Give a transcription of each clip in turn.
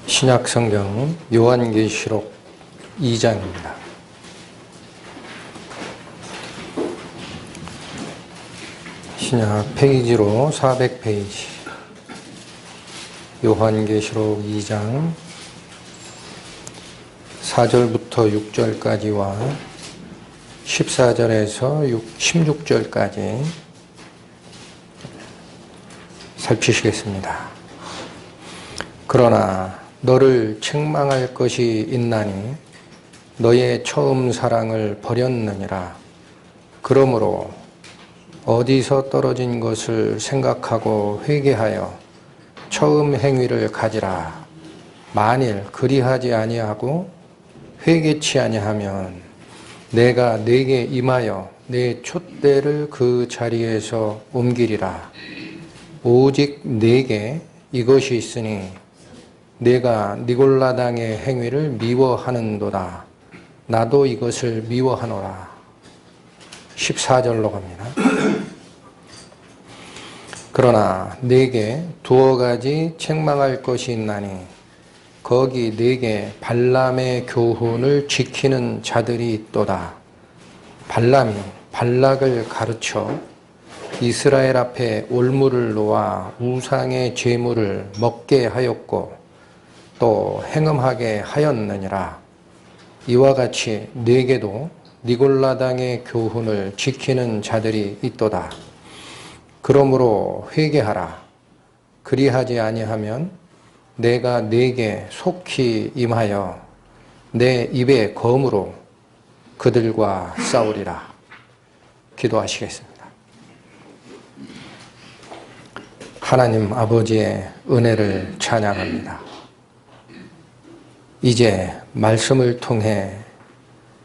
신약 성경 요한계시록 2장입니다. 신약 페이지로 400페이지 요한계시록 2장 4절부터 6절까지와 14절에서 16절까지 살피시겠습니다. 그러나 너를 책망할 것이 있나니 너의 처음 사랑을 버렸느니라. 그러므로 어디서 떨어진 것을 생각하고 회개하여 처음 행위를 가지라. 만일 그리하지 아니하고 회개치 아니하면 내가 네게 임하여 내 촛대를 그 자리에서 옮기리라. 오직 네게 이것이 있으니 내가 니골라당의 행위를 미워하는도다. 나도 이것을 미워하노라. 14절로 갑니다. 그러나 네게 두어 가지 책망할 것이 있나니 거기 네게 발람의 교훈을 지키는 자들이 있도다. 발람이 발락을 가르쳐 이스라엘 앞에 올무를 놓아 우상의 제물을 먹게 하였고 또 행음하게 하였느니라. 이와 같이 네게도 니골라당의 교훈을 지키는 자들이 있도다. 그러므로 회개하라. 그리하지 아니하면 내가 네게 속히 임하여 내 입의 검으로 그들과 싸우리라. 기도하시겠습니다. 하나님 아버지의 은혜를 찬양합니다. 이제 말씀을 통해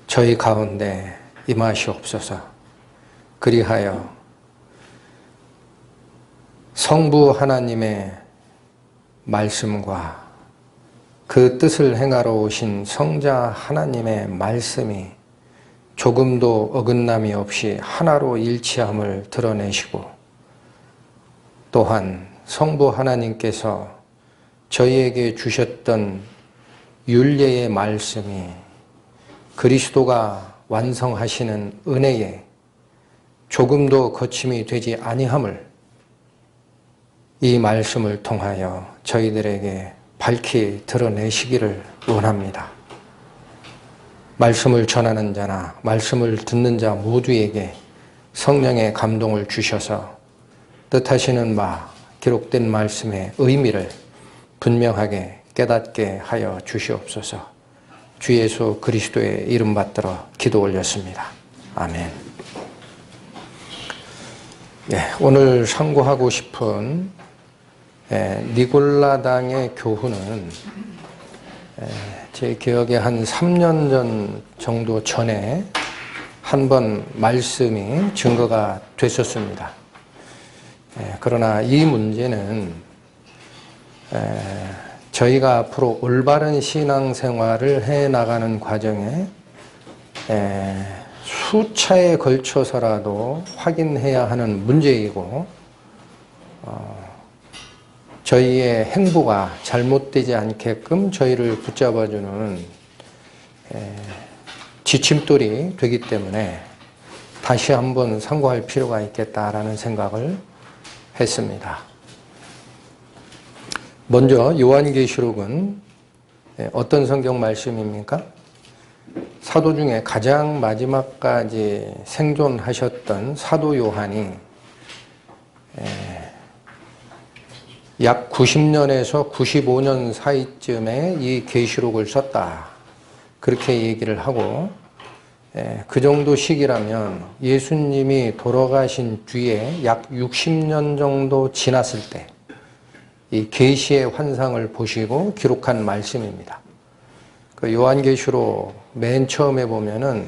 저희 가운데 임하시옵소서. 그리하여 성부 하나님의 말씀과 그 뜻을 행하러 오신 성자 하나님의 말씀이 조금도 어긋남이 없이 하나로 일치함을 드러내시고 또한 성부 하나님께서 저희에게 주셨던 율례의 말씀이 그리스도가 완성하시는 은혜에 조금도 거침이 되지 아니함을 이 말씀을 통하여 저희들에게 밝히 드러내시기를 원합니다. 말씀을 전하는 자나 말씀을 듣는 자 모두에게 성령의 감동을 주셔서 뜻하시는 바 기록된 말씀의 의미를 분명하게 깨닫게 하여 주시옵소서. 주 예수 그리스도의 이름 받들어 기도 올렸습니다. 아멘. 오늘 상고하고 싶은 니골라당의 교훈은 제 기억에 한 3년 전 정도 전에 한 번 말씀이 증거가 됐었습니다. 그러나 이 문제는 저희가 앞으로 올바른 신앙생활을 해나가는 과정에 수차에 걸쳐서라도 확인해야 하는 문제이고 저희의 행보가 잘못되지 않게끔 저희를 붙잡아주는 지침돌이 되기 때문에 다시 한번 상고할 필요가 있겠다라는 생각을 했습니다. 먼저 요한계시록은 어떤 성경 말씀입니까? 사도 중에 가장 마지막까지 생존하셨던 사도 요한이 약 90년에서 95년 사이쯤에 이 계시록을 썼다. 그렇게 얘기를 하고 그 정도 시기라면 예수님이 돌아가신 뒤에 약 60년 정도 지났을 때 이 계시의 환상을 보시고 기록한 말씀입니다. 그 요한계시록 맨 처음에 보면은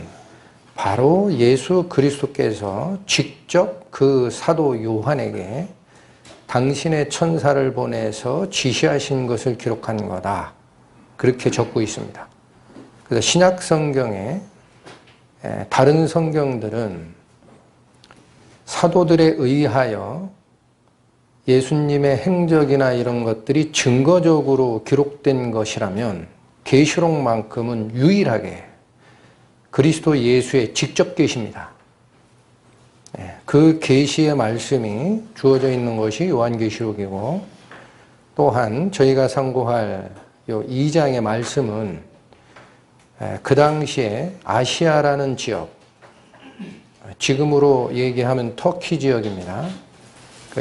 바로 예수 그리스도께서 직접 그 사도 요한에게 당신의 천사를 보내서 지시하신 것을 기록한 거다. 그렇게 적고 있습니다. 그래서 신약 성경에 다른 성경들은 사도들에 의하여 예수님의 행적이나 이런 것들이 증거적으로 기록된 것이라면 계시록만큼은 유일하게 그리스도 예수의 직접 계시입니다. 그 계시의 말씀이 주어져 있는 것이 요한계시록이고, 또한 저희가 상고할 요 2장의 말씀은 그 당시에 아시아라는 지역, 지금으로 얘기하면 터키 지역입니다.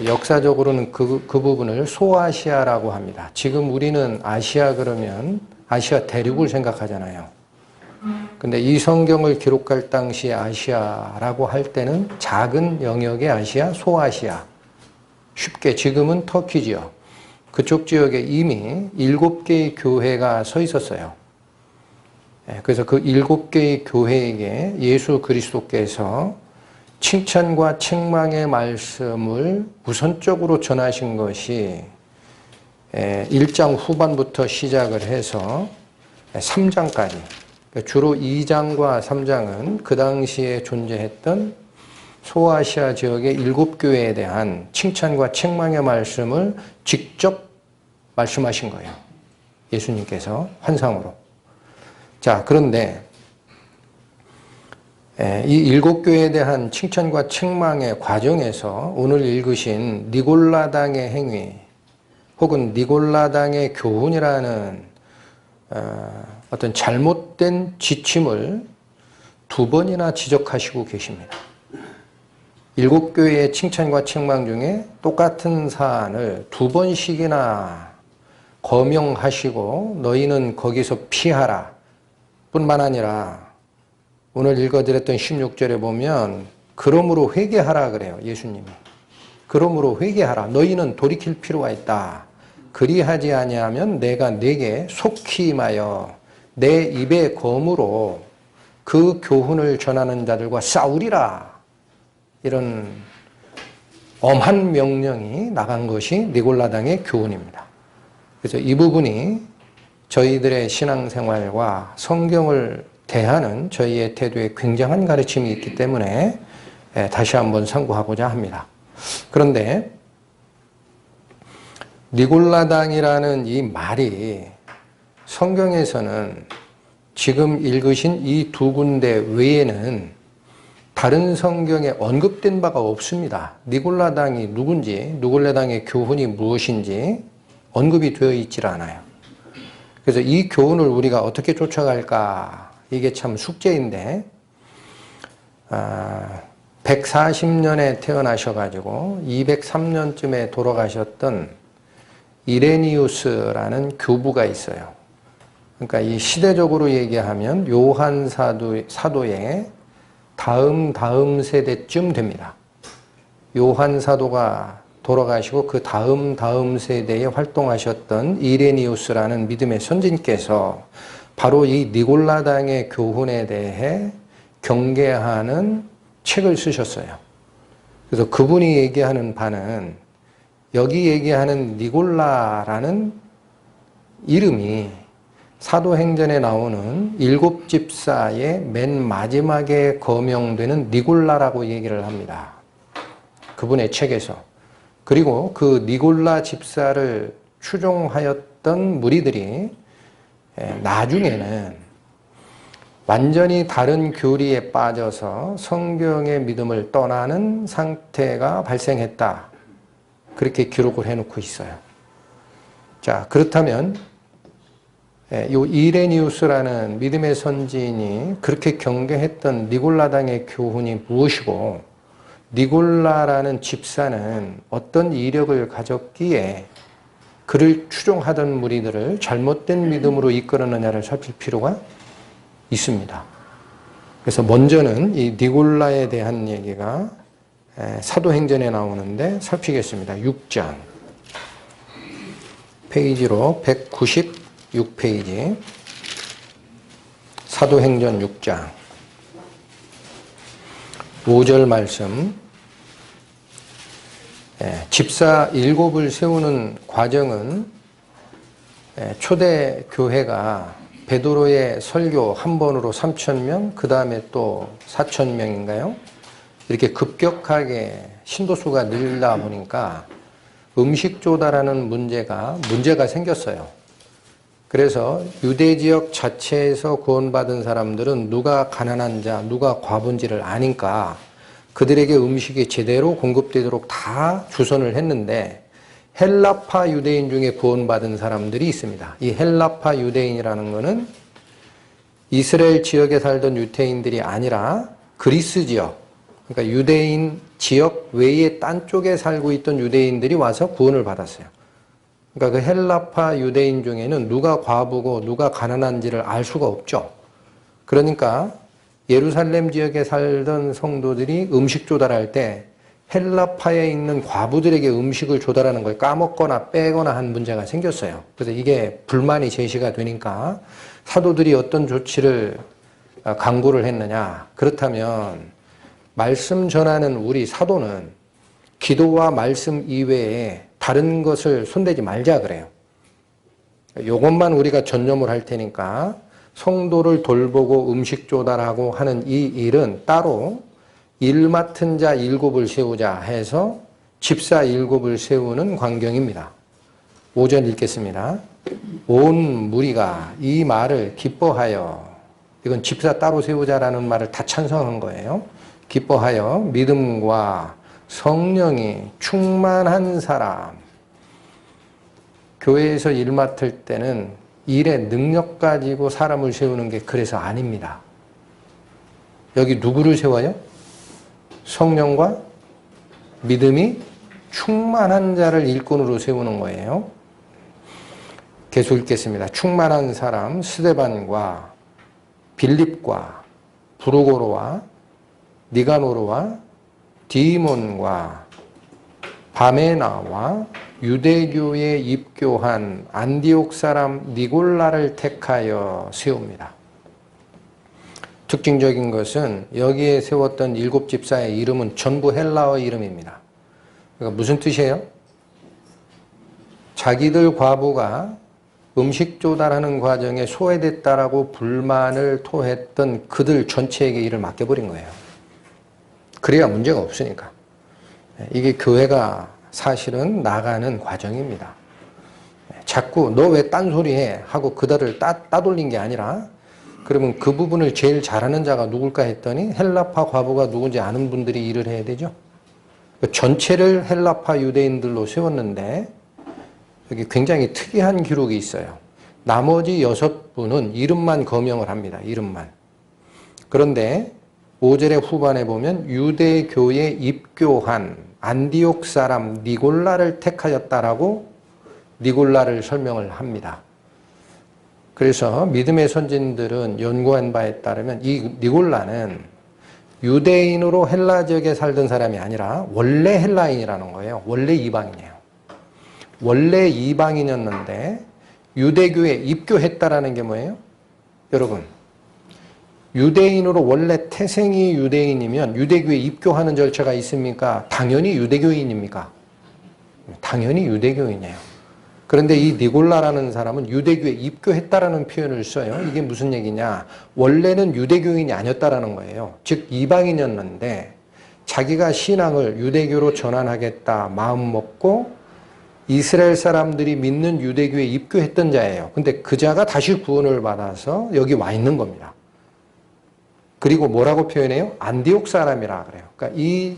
역사적으로는 그 부분을 소아시아라고 합니다. 지금 우리는 아시아 그러면 아시아 대륙을 생각하잖아요. 근데 이 성경을 기록할 당시 아시아라고 할 때는 작은 영역의 아시아, 소아시아. 쉽게 지금은 터키 지역. 그쪽 지역에 이미 7개의 교회가 서 있었어요. 그래서 그 7개의 교회에게 예수 그리스도께서 칭찬과 책망의 말씀을 우선적으로 전하신 것이 1장 후반부터 시작을 해서 3장까지, 주로 2장과 3장은 그 당시에 존재했던 소아시아 지역의 7교회에 대한 칭찬과 책망의 말씀을 직접 말씀하신 거예요. 예수님께서 환상으로. 자, 그런데 이 7교회에 대한 칭찬과 책망의 과정에서 오늘 읽으신 니골라당의 행위 혹은 니골라당의 교훈이라는 어떤 잘못된 지침을 2번이나 지적하시고 계십니다. 7교회의 칭찬과 책망 중에 똑같은 사안을 2번씩이나 거명하시고 너희는 거기서 피하라 뿐만 아니라 오늘 읽어드렸던 16절에 보면 그러므로 회개하라 그래요. 예수님이. 그러므로 회개하라. 너희는 돌이킬 필요가 있다. 그리하지 아니하면 내가 네게 속히 임하여 내 입의 검으로 그 교훈을 전하는 자들과 싸우리라. 이런 엄한 명령이 나간 것이 니골라당의 교훈입니다. 그래서 이 부분이 저희들의 신앙생활과 성경을 대하는 저희의 태도에 굉장한 가르침이 있기 때문에 다시 한번 상고하고자 합니다. 그런데 니골라당이라는 이 말이 성경에서는 지금 읽으신 이 2군데 외에는 다른 성경에 언급된 바가 없습니다. 니골라당이 누군지, 니골라당의 교훈이 무엇인지 언급이 되어 있질 않아요. 그래서 이 교훈을 우리가 어떻게 쫓아갈까? 이게 참 숙제인데 140년에 태어나셔가지고 203년쯤에 돌아가셨던 이레니우스라는 교부가 있어요. 그러니까 이 시대적으로 얘기하면 요한 사도의 다음 세대쯤 됩니다. 요한 사도가 돌아가시고 그 다음 세대에 활동하셨던 이레니우스라는 믿음의 선진께서 바로 이 니골라당의 교훈에 대해 경계하는 책을 쓰셨어요. 그래서 그분이 얘기하는 바는 여기 얘기하는 니골라라는 이름이 사도행전에 나오는 7집사의 맨 마지막에 거명되는 니골라라고 얘기를 합니다. 그분의 책에서. 그리고 그 니골라 집사를 추종하였던 무리들이 나중에는 완전히 다른 교리에 빠져서 성경의 믿음을 떠나는 상태가 발생했다. 그렇게 기록을 해놓고 있어요. 자, 그렇다면 이 이레니우스라는 믿음의 선지인이 그렇게 경계했던 니골라당의 교훈이 무엇이고 니골라라는 집사는 어떤 이력을 가졌기에 그를 추종하던 무리들을 잘못된 믿음으로 이끌었느냐를 살필 필요가 있습니다. 그래서 먼저는 이 니골라에 대한 얘기가 사도행전에 나오는데 살피겠습니다. 6장 페이지로 196페이지 사도행전 6장 5절 말씀. 집사 7을 세우는 과정은 초대 교회가 베드로의 설교 한 번으로 3,000명, 그 다음에 또 4,000명인가요? 이렇게 급격하게 신도수가 늘다 보니까 음식 조달하는 문제가 생겼어요. 그래서 유대 지역 자체에서 구원받은 사람들은 누가 가난한 자, 누가 과부인지를 아니까 그들에게 음식이 제대로 공급되도록 다 주선을 했는데 헬라파 유대인 중에 구원받은 사람들이 있습니다. 이 헬라파 유대인이라는 것은 이스라엘 지역에 살던 유대인들이 아니라 그리스 지역, 그러니까 유대인 지역 외에 딴 쪽에 살고 있던 유대인들이 와서 구원을 받았어요. 그러니까 그 헬라파 유대인 중에는 누가 과부고 누가 가난한지를 알 수가 없죠. 그러니까 예루살렘 지역에 살던 성도들이 음식 조달할 때 헬라파에 있는 과부들에게 음식을 조달하는 걸 까먹거나 빼거나 한 문제가 생겼어요. 그래서 이게 불만이 제시가 되니까 사도들이 어떤 조치를 강구를 했느냐. 그렇다면 말씀 전하는 우리 사도는 기도와 말씀 이외에 다른 것을 손대지 말자 그래요. 이것만 우리가 전념을 할 테니까 성도를 돌보고 음식 조달하고 하는 이 일은 따로 일 맡은 자 7을 세우자 해서 집사 7을 세우는 광경입니다. 5절 읽겠습니다. 온 무리가 이 말을 기뻐하여, 이건 집사 따로 세우자라는 말을 다 찬성한 거예요. 기뻐하여 믿음과 성령이 충만한 사람. 교회에서 일 맡을 때는 일의 능력 가지고 사람을 세우는 게 그래서 아닙니다. 여기 누구를 세워요? 성령과 믿음이 충만한 자를 일꾼으로 세우는 거예요. 계속 읽겠습니다. 충만한 사람 스데반과 빌립과 브루고로와 니가노르와 디몬과 바메나와 유대교에 입교한 안디옥 사람 니골라를 택하여 세웁니다. 특징적인 것은 여기에 세웠던 7 집사의 이름은 전부 헬라어 이름입니다. 그러니까 무슨 뜻이에요? 자기들 과부가 음식 조달하는 과정에 소외됐다라고 불만을 토했던 그들 전체에게 일을 맡겨버린 거예요. 그래야 문제가 없으니까. 이게 교회가 사실은 나가는 과정입니다. 자꾸 너 왜 딴소리 해? 하고 그들을 따돌린 게 아니라 그러면 그 부분을 제일 잘하는 자가 누굴까 했더니 헬라파 과부가 누군지 아는 분들이 일을 해야 되죠. 전체를 헬라파 유대인들로 세웠는데 여기 굉장히 특이한 기록이 있어요. 나머지 6분은 이름만 거명을 합니다. 이름만. 그런데 5절의 후반에 보면 유대교에 입교한 안디옥 사람 니골라를 택하였다라고 니골라를 설명을 합니다. 그래서 믿음의 선진들은 연구한 바에 따르면 이 니골라는 유대인으로 헬라 지역에 살던 사람이 아니라 원래 헬라인이라는 거예요. 원래 이방인이에요. 원래 이방인이었는데 유대교에 입교했다라는 게 뭐예요? 여러분, 유대인으로 원래 태생이 유대인이면 유대교에 입교하는 절차가 있습니까? 당연히 유대교인입니까? 당연히 유대교인이에요. 그런데 이 니골라라는 사람은 유대교에 입교했다라는 표현을 써요. 이게 무슨 얘기냐? 원래는 유대교인이 아니었다라는 거예요. 즉 이방인이었는데 자기가 신앙을 유대교로 전환하겠다 마음 먹고 이스라엘 사람들이 믿는 유대교에 입교했던 자예요. 근데 그 자가 다시 구원을 받아서 여기 와 있는 겁니다. 그리고 뭐라고 표현해요? 안디옥 사람이라 그래요. 그러니까 이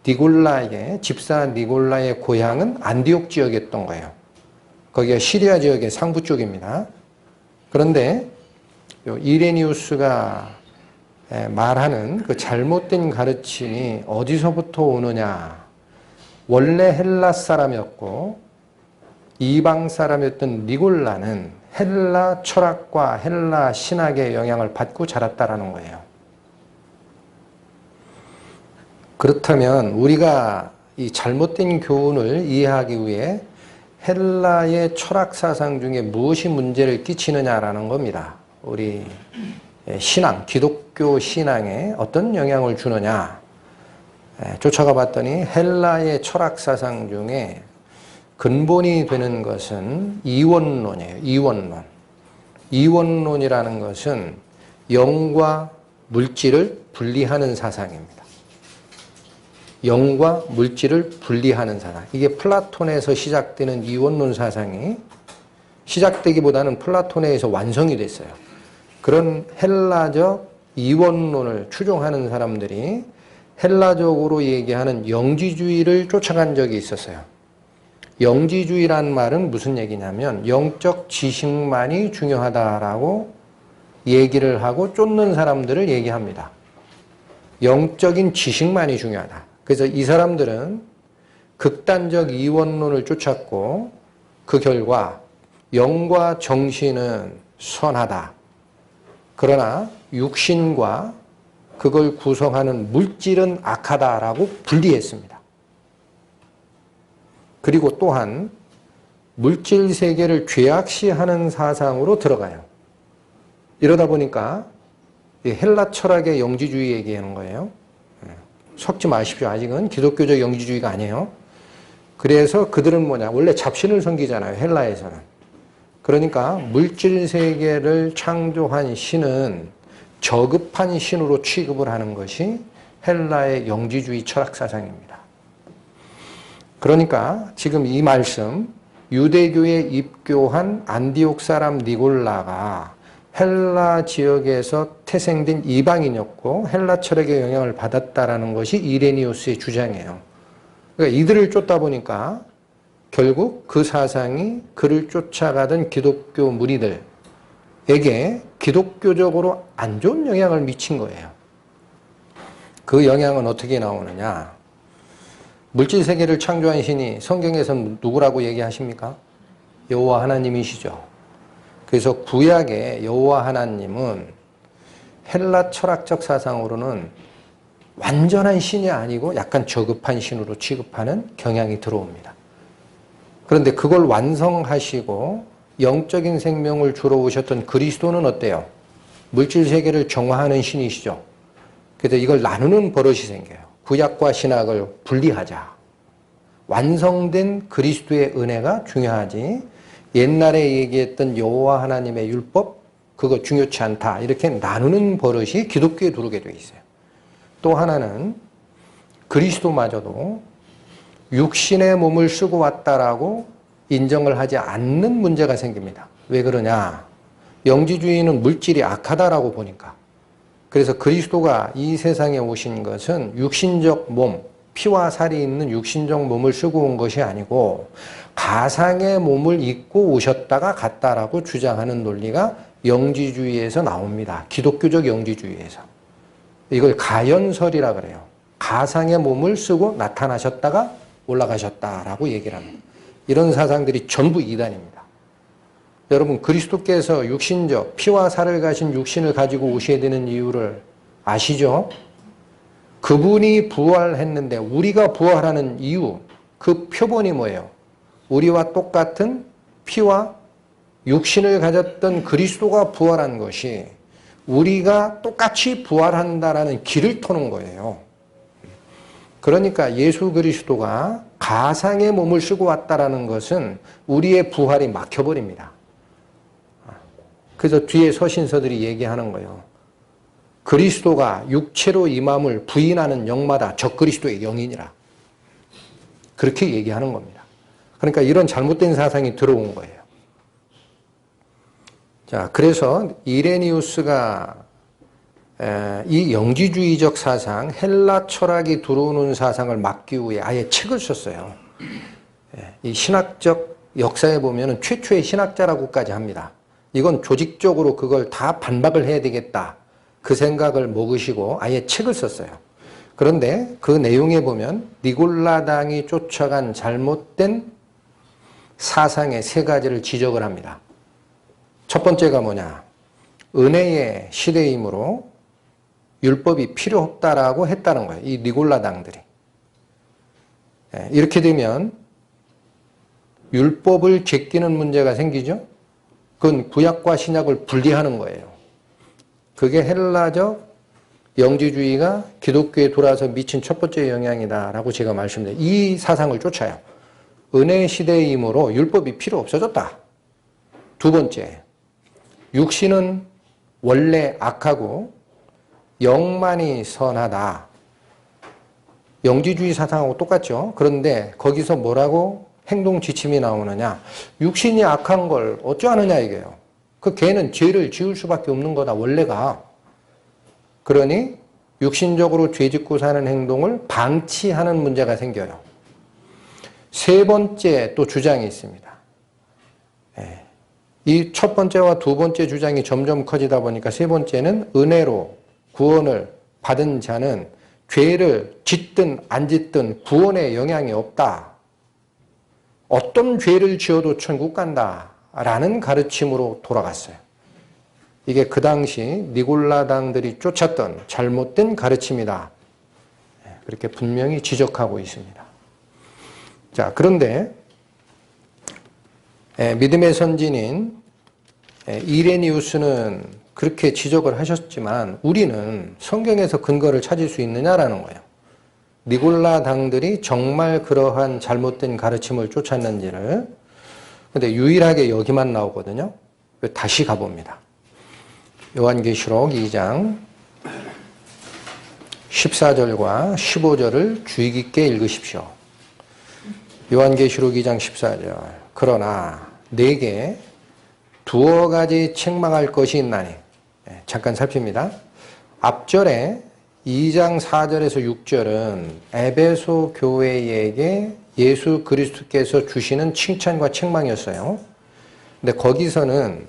니골라의 집사 니골라의 고향은 안디옥 지역이었던 거예요. 거기가 시리아 지역의 상부 쪽입니다. 그런데 이레니우스가 말하는 그 잘못된 가르침이 어디서부터 오느냐? 원래 헬라 사람이었고 이방 사람이었던 니골라는 헬라 철학과 헬라 신학의 영향을 받고 자랐다라는 거예요. 그렇다면 우리가 이 잘못된 교훈을 이해하기 위해 헬라의 철학 사상 중에 무엇이 문제를 끼치느냐라는 겁니다. 우리 신앙, 기독교 신앙에 어떤 영향을 주느냐. 쫓아가 봤더니 헬라의 철학 사상 중에 근본이 되는 것은 이원론이에요. 이원론. 이원론이라는 것은 영과 물질을 분리하는 사상입니다. 영과 물질을 분리하는 사상. 이게 플라톤에서 시작되는 이원론 사상이 시작되기보다는 플라톤에서 완성이 됐어요. 그런 헬라적 이원론을 추종하는 사람들이 헬라적으로 얘기하는 영지주의를 쫓아간 적이 있었어요. 영지주의란 말은 무슨 얘기냐면 영적 지식만이 중요하다라고 얘기를 하고 쫓는 사람들을 얘기합니다. 영적인 지식만이 중요하다. 그래서 이 사람들은 극단적 이원론을 쫓았고 그 결과 영과 정신은 선하다. 그러나 육신과 그걸 구성하는 물질은 악하다라고 분리했습니다. 그리고 또한 물질 세계를 죄악시하는 사상으로 들어가요. 이러다 보니까 헬라 철학의 영지주의 얘기하는 거예요. 섞지 마십시오. 아직은 기독교적 영지주의가 아니에요. 그래서 그들은 뭐냐? 원래 잡신을 섬기잖아요. 헬라에서는. 그러니까 물질 세계를 창조한 신은 저급한 신으로 취급을 하는 것이 헬라의 영지주의 철학 사상입니다. 그러니까 지금 이 말씀, 유대교에 입교한 안디옥 사람 니골라가 헬라 지역에서 태생된 이방인이었고 헬라 철학의 영향을 받았다라는 것이 이레니우스의 주장이에요. 그러니까 이들을 쫓다 보니까 결국 그 사상이 그를 쫓아가던 기독교 무리들에게 기독교적으로 안 좋은 영향을 미친 거예요. 그 영향은 어떻게 나오느냐? 물질 세계를 창조한 신이 성경에서는 누구라고 얘기하십니까? 여호와 하나님이시죠. 그래서 구약의 여호와 하나님은 헬라 철학적 사상으로는 완전한 신이 아니고 약간 저급한 신으로 취급하는 경향이 들어옵니다. 그런데 그걸 완성하시고 영적인 생명을 주러 오셨던 그리스도는 어때요? 물질 세계를 정화하는 신이시죠. 그래서 이걸 나누는 버릇이 생겨요. 구약과 신약을 분리하자. 완성된 그리스도의 은혜가 중요하지 옛날에 얘기했던 여호와 하나님의 율법 그거 중요치 않다. 이렇게 나누는 버릇이 기독교에 들어오게 돼 있어요. 또 하나는 그리스도마저도 육신의 몸을 쓰고 왔다라고 인정을 하지 않는 문제가 생깁니다. 왜 그러냐? 영지주의는 물질이 악하다라고 보니까. 그래서 그리스도가 이 세상에 오신 것은 육신적 몸, 피와 살이 있는 육신적 몸을 쓰고 온 것이 아니고 가상의 몸을 입고 오셨다가 갔다라고 주장하는 논리가 영지주의에서 나옵니다. 기독교적 영지주의에서. 이걸 가연설이라 그래요. 가상의 몸을 쓰고 나타나셨다가 올라가셨다라고 얘기를 합니다. 이런 사상들이 전부 이단입니다. 여러분 그리스도께서 육신적 피와 살을 가진 육신을 가지고 오셔야 되는 이유를 아시죠? 그분이 부활했는데 우리가 부활하는 이유, 그 표본이 뭐예요? 우리와 똑같은 피와 육신을 가졌던 그리스도가 부활한 것이 우리가 똑같이 부활한다라는 길을 터는 거예요. 그러니까 예수 그리스도가 가상의 몸을 쓰고 왔다라는 것은 우리의 부활이 막혀버립니다. 그래서 뒤에 서신서들이 얘기하는 거예요. 그리스도가 육체로 임함을 부인하는 영마다 적그리스도의 영이니라. 그렇게 얘기하는 겁니다. 그러니까 이런 잘못된 사상이 들어온 거예요. 자, 그래서 이레니우스가 이 영지주의적 사상, 헬라 철학이 들어오는 사상을 막기 위해 아예 책을 썼어요. 이 신학적 역사에 보면 최초의 신학자라고까지 합니다. 이건 조직적으로 그걸 다 반박을 해야 되겠다. 그 생각을 먹으시고 아예 책을 썼어요. 그런데 그 내용에 보면 니골라당이 쫓아간 잘못된 사상의 세 가지를 지적을 합니다. 첫 번째가 뭐냐? 은혜의 시대이므로 율법이 필요 없다라고 했다는 거예요. 이 니골라당들이. 이렇게 되면 율법을 제끼는 문제가 생기죠. 그건 구약과 신약을 분리하는 거예요. 그게 헬라적 영지주의가 기독교에 돌아와서 미친 첫 번째 영향이다라고 제가 말씀드려요. 이 사상을 쫓아요. 은혜의 시대이므로 율법이 필요 없어졌다. 두 번째, 육신은 원래 악하고 영만이 선하다. 영지주의 사상하고 똑같죠. 그런데 거기서 뭐라고 행동 지침이 나오느냐. 육신이 악한 걸 어쩌하느냐 이게요. 그 걔는 죄를 지을 수밖에 없는 거다 원래가. 그러니 육신적으로 죄 짓고 사는 행동을 방치하는 문제가 생겨요. 세 번째 또 주장이 있습니다. 이 첫 번째와 두 번째 주장이 점점 커지다 보니까 세 번째는 은혜로 구원을 받은 자는 죄를 짓든 안 짓든 구원에 영향이 없다. 어떤 죄를 지어도 천국 간다라는 가르침으로 돌아갔어요. 이게 그 당시 니골라당들이 쫓았던 잘못된 가르침이다. 그렇게 분명히 지적하고 있습니다. 자, 그런데 믿음의 선진인 이레니우스는 그렇게 지적을 하셨지만 우리는 성경에서 근거를 찾을 수 있느냐라는 거예요. 니골라당들이 정말 그러한 잘못된 가르침을 쫓았는지를. 근데 유일하게 여기만 나오거든요. 다시 가봅니다. 요한계시록 2장 14절과 15절을 주의 깊게 읽으십시오. 요한계시록 2장 14절. 그러나 내게 두어 가지 책망할 것이 있나니. 잠깐 살핍니다. 앞절에 2장 4절에서 6절은 에베소 교회에게 예수 그리스도께서 주시는 칭찬과 책망이었어요. 근데 거기서는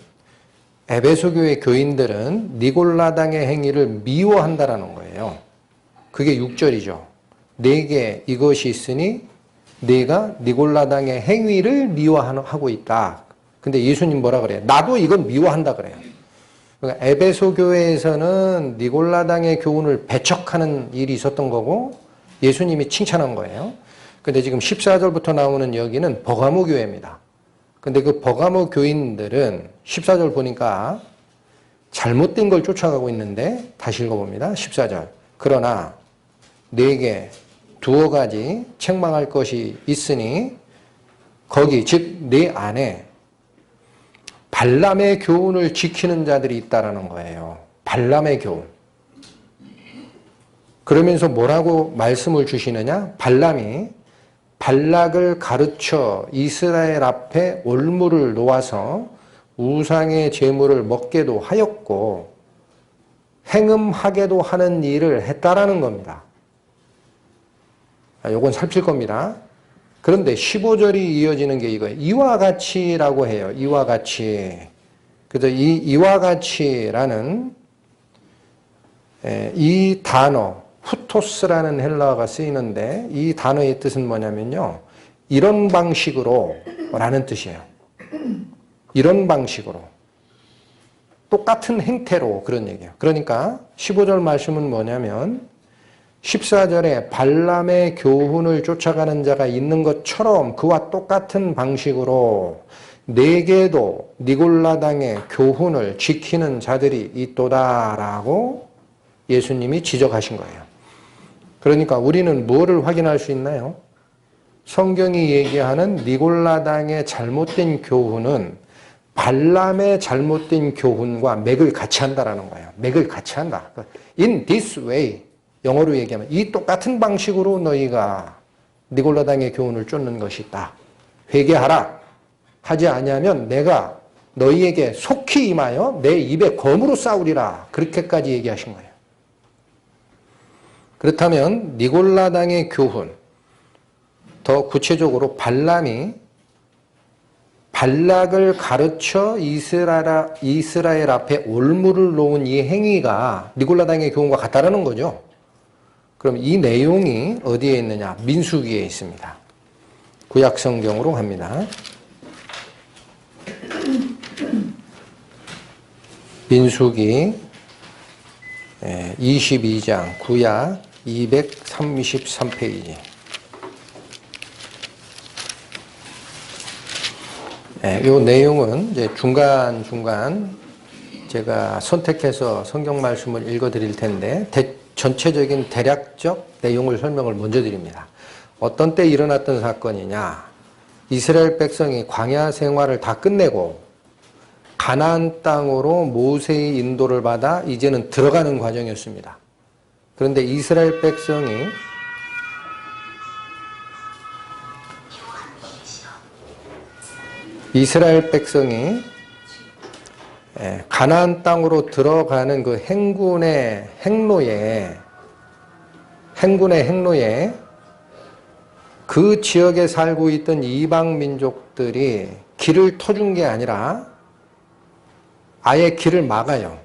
에베소 교회 교인들은 니골라당의 행위를 미워한다라는 거예요. 그게 6절이죠. 내게 이것이 있으니 내가 니골라당의 행위를 미워하고 있다. 근데 예수님 뭐라 그래요? 나도 이건 미워한다 그래요. 그러니까 에베소 교회에서는 니골라당의 교훈을 배척하는 일이 있었던 거고 예수님이 칭찬한 거예요. 근데 지금 14절부터 나오는 여기는 버가모 교회입니다. 근데 그 버가모 교인들은 14절 보니까 잘못된 걸 쫓아가고 있는데 다시 읽어봅니다. 14절. 그러나 내게 두어 가지 책망할 것이 있으니 거기 즉 내 안에 발람의 교훈을 지키는 자들이 있다라는 거예요. 발람의 교훈. 그러면서 뭐라고 말씀을 주시느냐? 발람이 발락을 가르쳐 이스라엘 앞에 올무를 놓아서 우상의 제물을 먹게도 하였고 행음하게도 하는 일을 했다라는 겁니다. 요건 살필 겁니다. 그런데 15절이 이어지는 게 이거예요. 이와 같이라고 해요. 이와 같이. 그래서 이와 같이라는 이 단어 후토스라는 헬라어가 쓰이는데 이 단어의 뜻은 뭐냐면요. 이런 방식으로 라는 뜻이에요. 이런 방식으로. 똑같은 행태로 그런 얘기예요. 그러니까 15절 말씀은 뭐냐면 14절에 발람의 교훈을 쫓아가는 자가 있는 것처럼 그와 똑같은 방식으로 내게도 니골라당의 교훈을 지키는 자들이 있도다라고 예수님이 지적하신 거예요. 그러니까 우리는 뭐를 확인할 수 있나요? 성경이 얘기하는 니골라당의 잘못된 교훈은 발람의 잘못된 교훈과 맥을 같이 한다라는 거예요. 맥을 같이 한다. In this way. 영어로 얘기하면 이 똑같은 방식으로 너희가 니골라당의 교훈을 쫓는 것이 있다. 회개하라. 하지 아니하면 내가 너희에게 속히 임하여 내 입에 검으로 싸우리라. 그렇게까지 얘기하신 거예요. 그렇다면 니골라당의 교훈, 더 구체적으로 발람이 발락을 가르쳐 이스라엘 앞에 올무를 놓은 이 행위가 니골라당의 교훈과 같다라는 거죠. 그럼 이 내용이 어디에 있느냐? 민수기에 있습니다. 구약 성경으로 갑니다. 민수기 22장 구약 233페이지. 이 내용은 이제 중간중간 제가 선택해서 성경 말씀을 읽어 드릴 텐데 전체적인 대략적 내용을 설명을 먼저 드립니다. 어떤 때 일어났던 사건이냐? 이스라엘 백성이 광야 생활을 다 끝내고 가나안 땅으로 모세의 인도를 받아 이제는 들어가는 과정이었습니다. 그런데 이스라엘 백성이 이스라엘 백성이 가나안 땅으로 들어가는 그 행군의 행로에 그 지역에 살고 있던 이방 민족들이 길을 터준 게 아니라 아예 길을 막아요.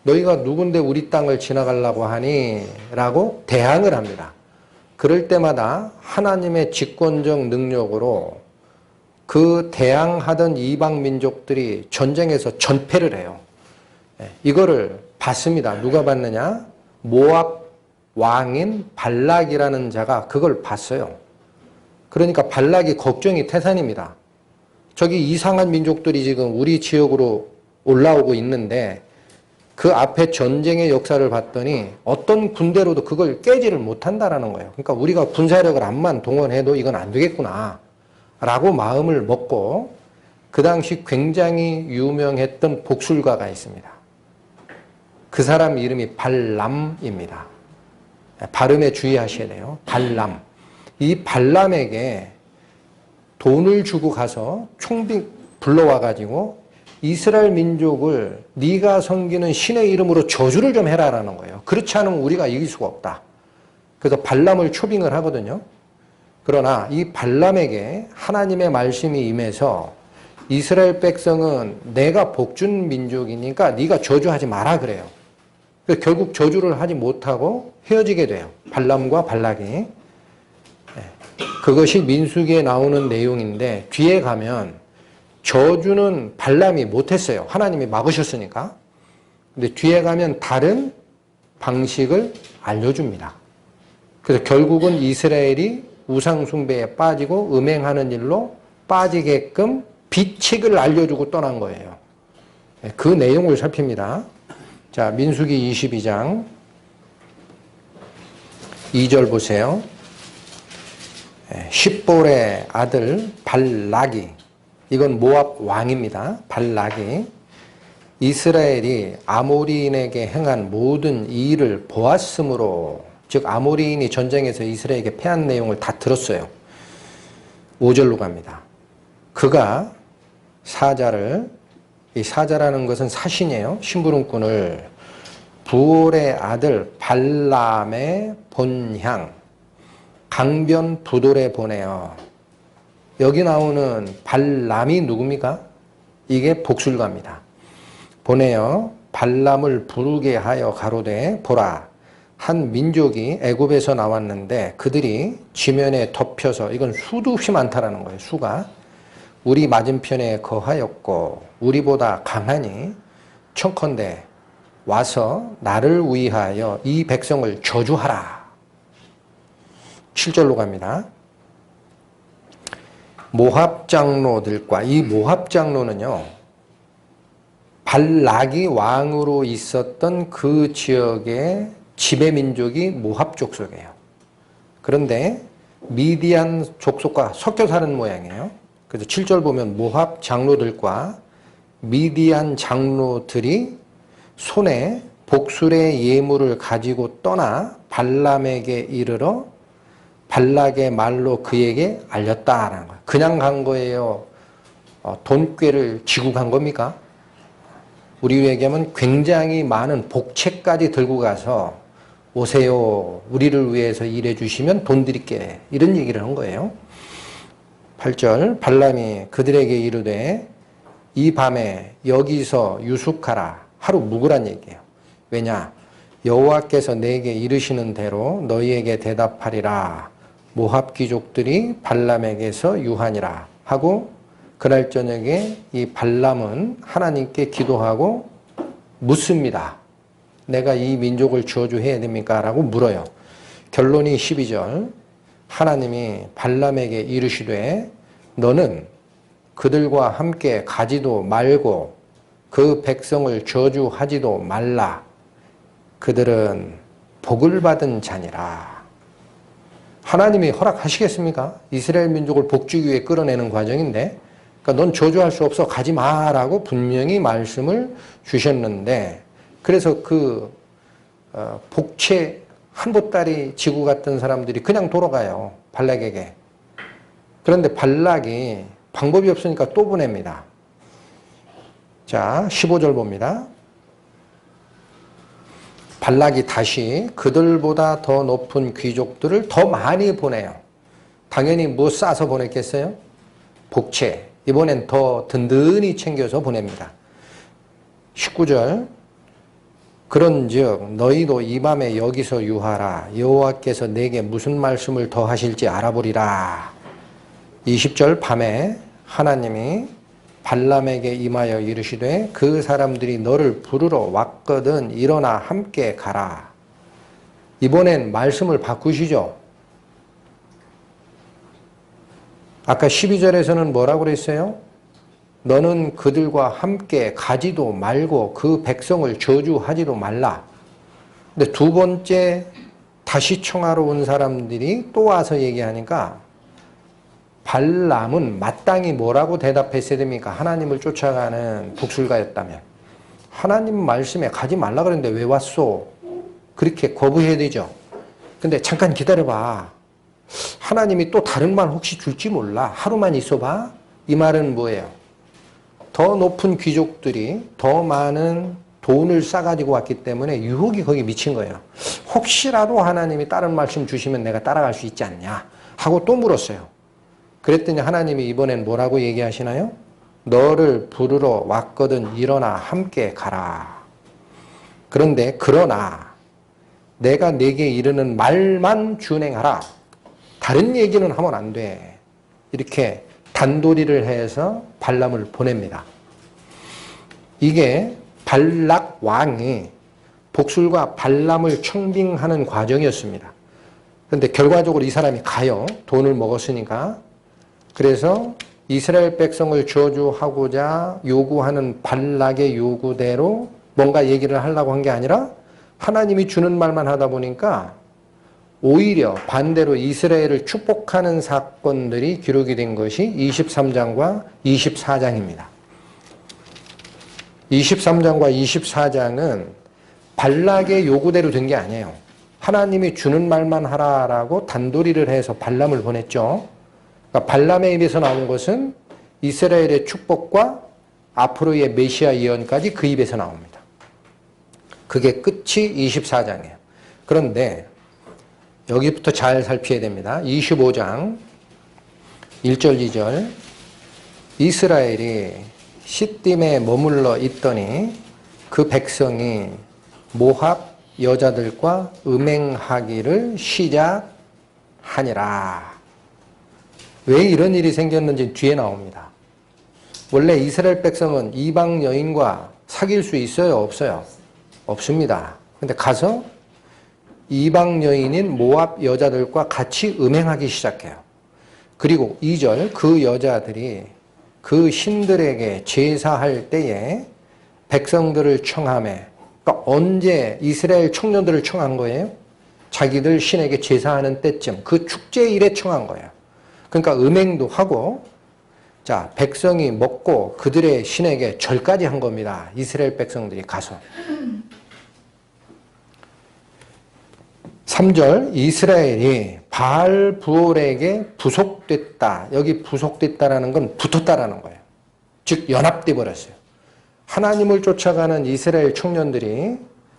너희가 누군데 우리 땅을 지나가려고 하니? 라고 대항을 합니다. 그럴 때마다 하나님의 직권적 능력으로 그 대항하던 이방 민족들이 전쟁에서 전패를 해요. 이거를 봤습니다. 누가 봤느냐? 모압 왕인 발락이라는 자가 그걸 봤어요. 그러니까 발락이 걱정이 태산입니다. 저기 이상한 민족들이 지금 우리 지역으로 올라오고 있는데 그 앞에 전쟁의 역사를 봤더니 어떤 군대로도 그걸 깨지를 못한다라는 거예요. 그러니까 우리가 군사력을 암만 동원해도 이건 안 되겠구나 라고 마음을 먹고 그 당시 굉장히 유명했던 복술가가 있습니다. 그 사람 이름이 발람입니다. 발음에 주의하셔야 돼요. 발람. 이 발람에게 돈을 주고 가서 총兵 불러와가지고 이스라엘 민족을 네가 섬기는 신의 이름으로 저주를 좀 해라라는 거예요. 그렇지 않으면 우리가 이길 수가 없다. 그래서 발람을 초빙을 하거든요. 그러나 이 발람에게 하나님의 말씀이 임해서 이스라엘 백성은 내가 복준 민족이니까 네가 저주하지 마라 그래요. 그래서 결국 저주를 하지 못하고 헤어지게 돼요. 발람과 발락이. 그것이 민수기에 나오는 내용인데 뒤에 가면 저주는 발람이 못했어요. 하나님이 막으셨으니까. 근데 뒤에 가면 다른 방식을 알려줍니다. 그래서 결국은 이스라엘이 우상숭배에 빠지고 음행하는 일로 빠지게끔 비책을 알려주고 떠난 거예요. 그 내용을 살핍니다. 자, 민수기 22장 2절 보세요. 십볼의 아들 발락이, 이건 모압 왕입니다. 발락이 이스라엘이 아모리인에게 행한 모든 이 일을 보았으므로, 즉 아모리인이 전쟁에서 이스라엘에게 패한 내용을 다 들었어요. 5절로 갑니다. 그가 사자를, 이 사자라는 것은 사신이에요. 심부름꾼을 부올의 아들 발람의 본향 강변 부돌에 보내어. 여기 나오는 발람이 누굽니까? 이게 복술가입니다. 보내어 발람을 부르게 하여 가로되 보라, 한 민족이 애굽에서 나왔는데 그들이 지면에 덮여서, 이건 수도 없이 많다라는 거예요. 수가 우리 맞은편에 거하였고 우리보다 강하니 청컨대 와서 나를 위하여 이 백성을 저주하라. 7절로 갑니다. 모압 장로들과, 이 모압 장로는요, 발락이 왕으로 있었던 그 지역의 지배 민족이 모압 족속이에요. 그런데 미디안 족속과 섞여 사는 모양이에요. 그래서 7절 보면 모압 장로들과 미디안 장로들이 손에 복술의 예물을 가지고 떠나 발람에게 이르러 발락의 말로 그에게 알렸다라는 거예요. 그냥 간 거예요? 돈꾀를 지고 간 겁니까? 우리 얘기하면 굉장히 많은 복채까지 들고 가서 오세요. 우리를 위해서 일해 주시면 돈 드릴게. 이런 얘기를 한 거예요. 8절 발람이 그들에게 이르되 이 밤에 여기서 유숙하라. 하루 묵으란 얘기예요. 왜냐? 여호와께서 내게 이르시는 대로 너희에게 대답하리라. 모압 귀족들이 발람에게서 유하니라 하고, 그날 저녁에 이 발람은 하나님께 기도하고 묻습니다. 내가 이 민족을 저주해야 됩니까? 라고 물어요. 결론이 12절. 하나님이 발람에게 이르시되 너는 그들과 함께 가지도 말고 그 백성을 저주하지도 말라. 그들은 복을 받은 자니라. 하나님이 허락하시겠습니까? 이스라엘 민족을 복주기 위해 끌어내는 과정인데, 그러니까 넌 저주할 수 없어, 가지 마라고 분명히 말씀을 주셨는데, 그래서 그 복채 한 보따리 지고 갔던 사람들이 그냥 돌아가요. 발락에게. 그런데 발락이 방법이 없으니까 또 보냅니다. 자, 15절 봅니다. 발락이 다시 그들보다 더 높은 귀족들을 더 많이 보내요. 당연히 뭐 싸서 보냈겠어요? 복채. 이번엔 더 든든히 챙겨서 보냅니다. 19절. 그런즉 너희도 이 밤에 여기서 유하라. 여호와께서 내게 무슨 말씀을 더 하실지 알아보리라. 20절. 밤에 하나님이 발람에게 임하여 이르시되 그 사람들이 너를 부르러 왔거든 일어나 함께 가라. 이번엔 말씀을 바꾸시죠. 아까 12절에서는 뭐라고 그랬어요? 너는 그들과 함께 가지도 말고 그 백성을 저주하지도 말라. 근데 두 번째 다시 청하러 온 사람들이 또 와서 얘기하니까 발람은 마땅히 뭐라고 대답했어야 됩니까? 하나님을 쫓아가는 복술가였다면. 하나님 말씀에 가지 말라 그랬는데 왜 왔소? 그렇게 거부해야 되죠. 근데 잠깐 기다려봐. 하나님이 또 다른 말 혹시 줄지 몰라. 하루만 있어봐. 이 말은 뭐예요? 더 높은 귀족들이 더 많은 돈을 싸가지고 왔기 때문에 유혹이 거기 미친 거예요. 혹시라도 하나님이 다른 말씀 주시면 내가 따라갈 수 있지 않냐 하고 또 물었어요. 그랬더니 하나님이 이번엔 뭐라고 얘기하시나요? 너를 부르러 왔거든 일어나 함께 가라. 그런데 그러나 내가 네게 이르는 말만 준행하라. 다른 얘기는 하면 안 돼. 이렇게 단도리를 해서 발람을 보냅니다. 이게 발락 왕이 복술과 발람을 청빙하는 과정이었습니다. 그런데 결과적으로 이 사람이 가요. 돈을 먹었으니까. 그래서 이스라엘 백성을 저주하고자 요구하는 발락의 요구대로 뭔가 얘기를 하려고 한 게 아니라 하나님이 주는 말만 하다 보니까 오히려 반대로 이스라엘을 축복하는 사건들이 기록이 된 것이 23장과 24장입니다. 23장과 24장은 발락의 요구대로 된 게 아니에요. 하나님이 주는 말만 하라라고 단도리를 해서 발람을 보냈죠. 그러니까 발람의 입에서 나온 것은 이스라엘의 축복과 앞으로의 메시아 예언까지 그 입에서 나옵니다. 그게 끝이 24장이에요. 그런데 여기부터 잘 살펴야 됩니다. 25장 1절 2절 이스라엘이 시딤에 머물러 있더니 그 백성이 모압 여자들과 음행하기를 시작하니라. 왜 이런 일이 생겼는지 뒤에 나옵니다. 원래 이스라엘 백성은 이방 여인과 사귈 수 있어요? 없어요? 없습니다. 근데 가서 이방 여인인 모압 여자들과 같이 음행하기 시작해요. 그리고 2절 그 여자들이 그 신들에게 제사할 때에 백성들을 청하며, 그러니까 언제 이스라엘 청년들을 청한 거예요? 자기들 신에게 제사하는 때쯤 그 축제일에 청한 거예요. 그러니까 음행도 하고, 자, 백성이 먹고 그들의 신에게 절까지 한 겁니다. 이스라엘 백성들이 가서. 3절 이스라엘이 바알 부올에게 부속됐다. 여기 부속됐다라는 건 붙었다라는 거예요. 즉 연합돼 버렸어요. 하나님을 쫓아가는 이스라엘 청년들이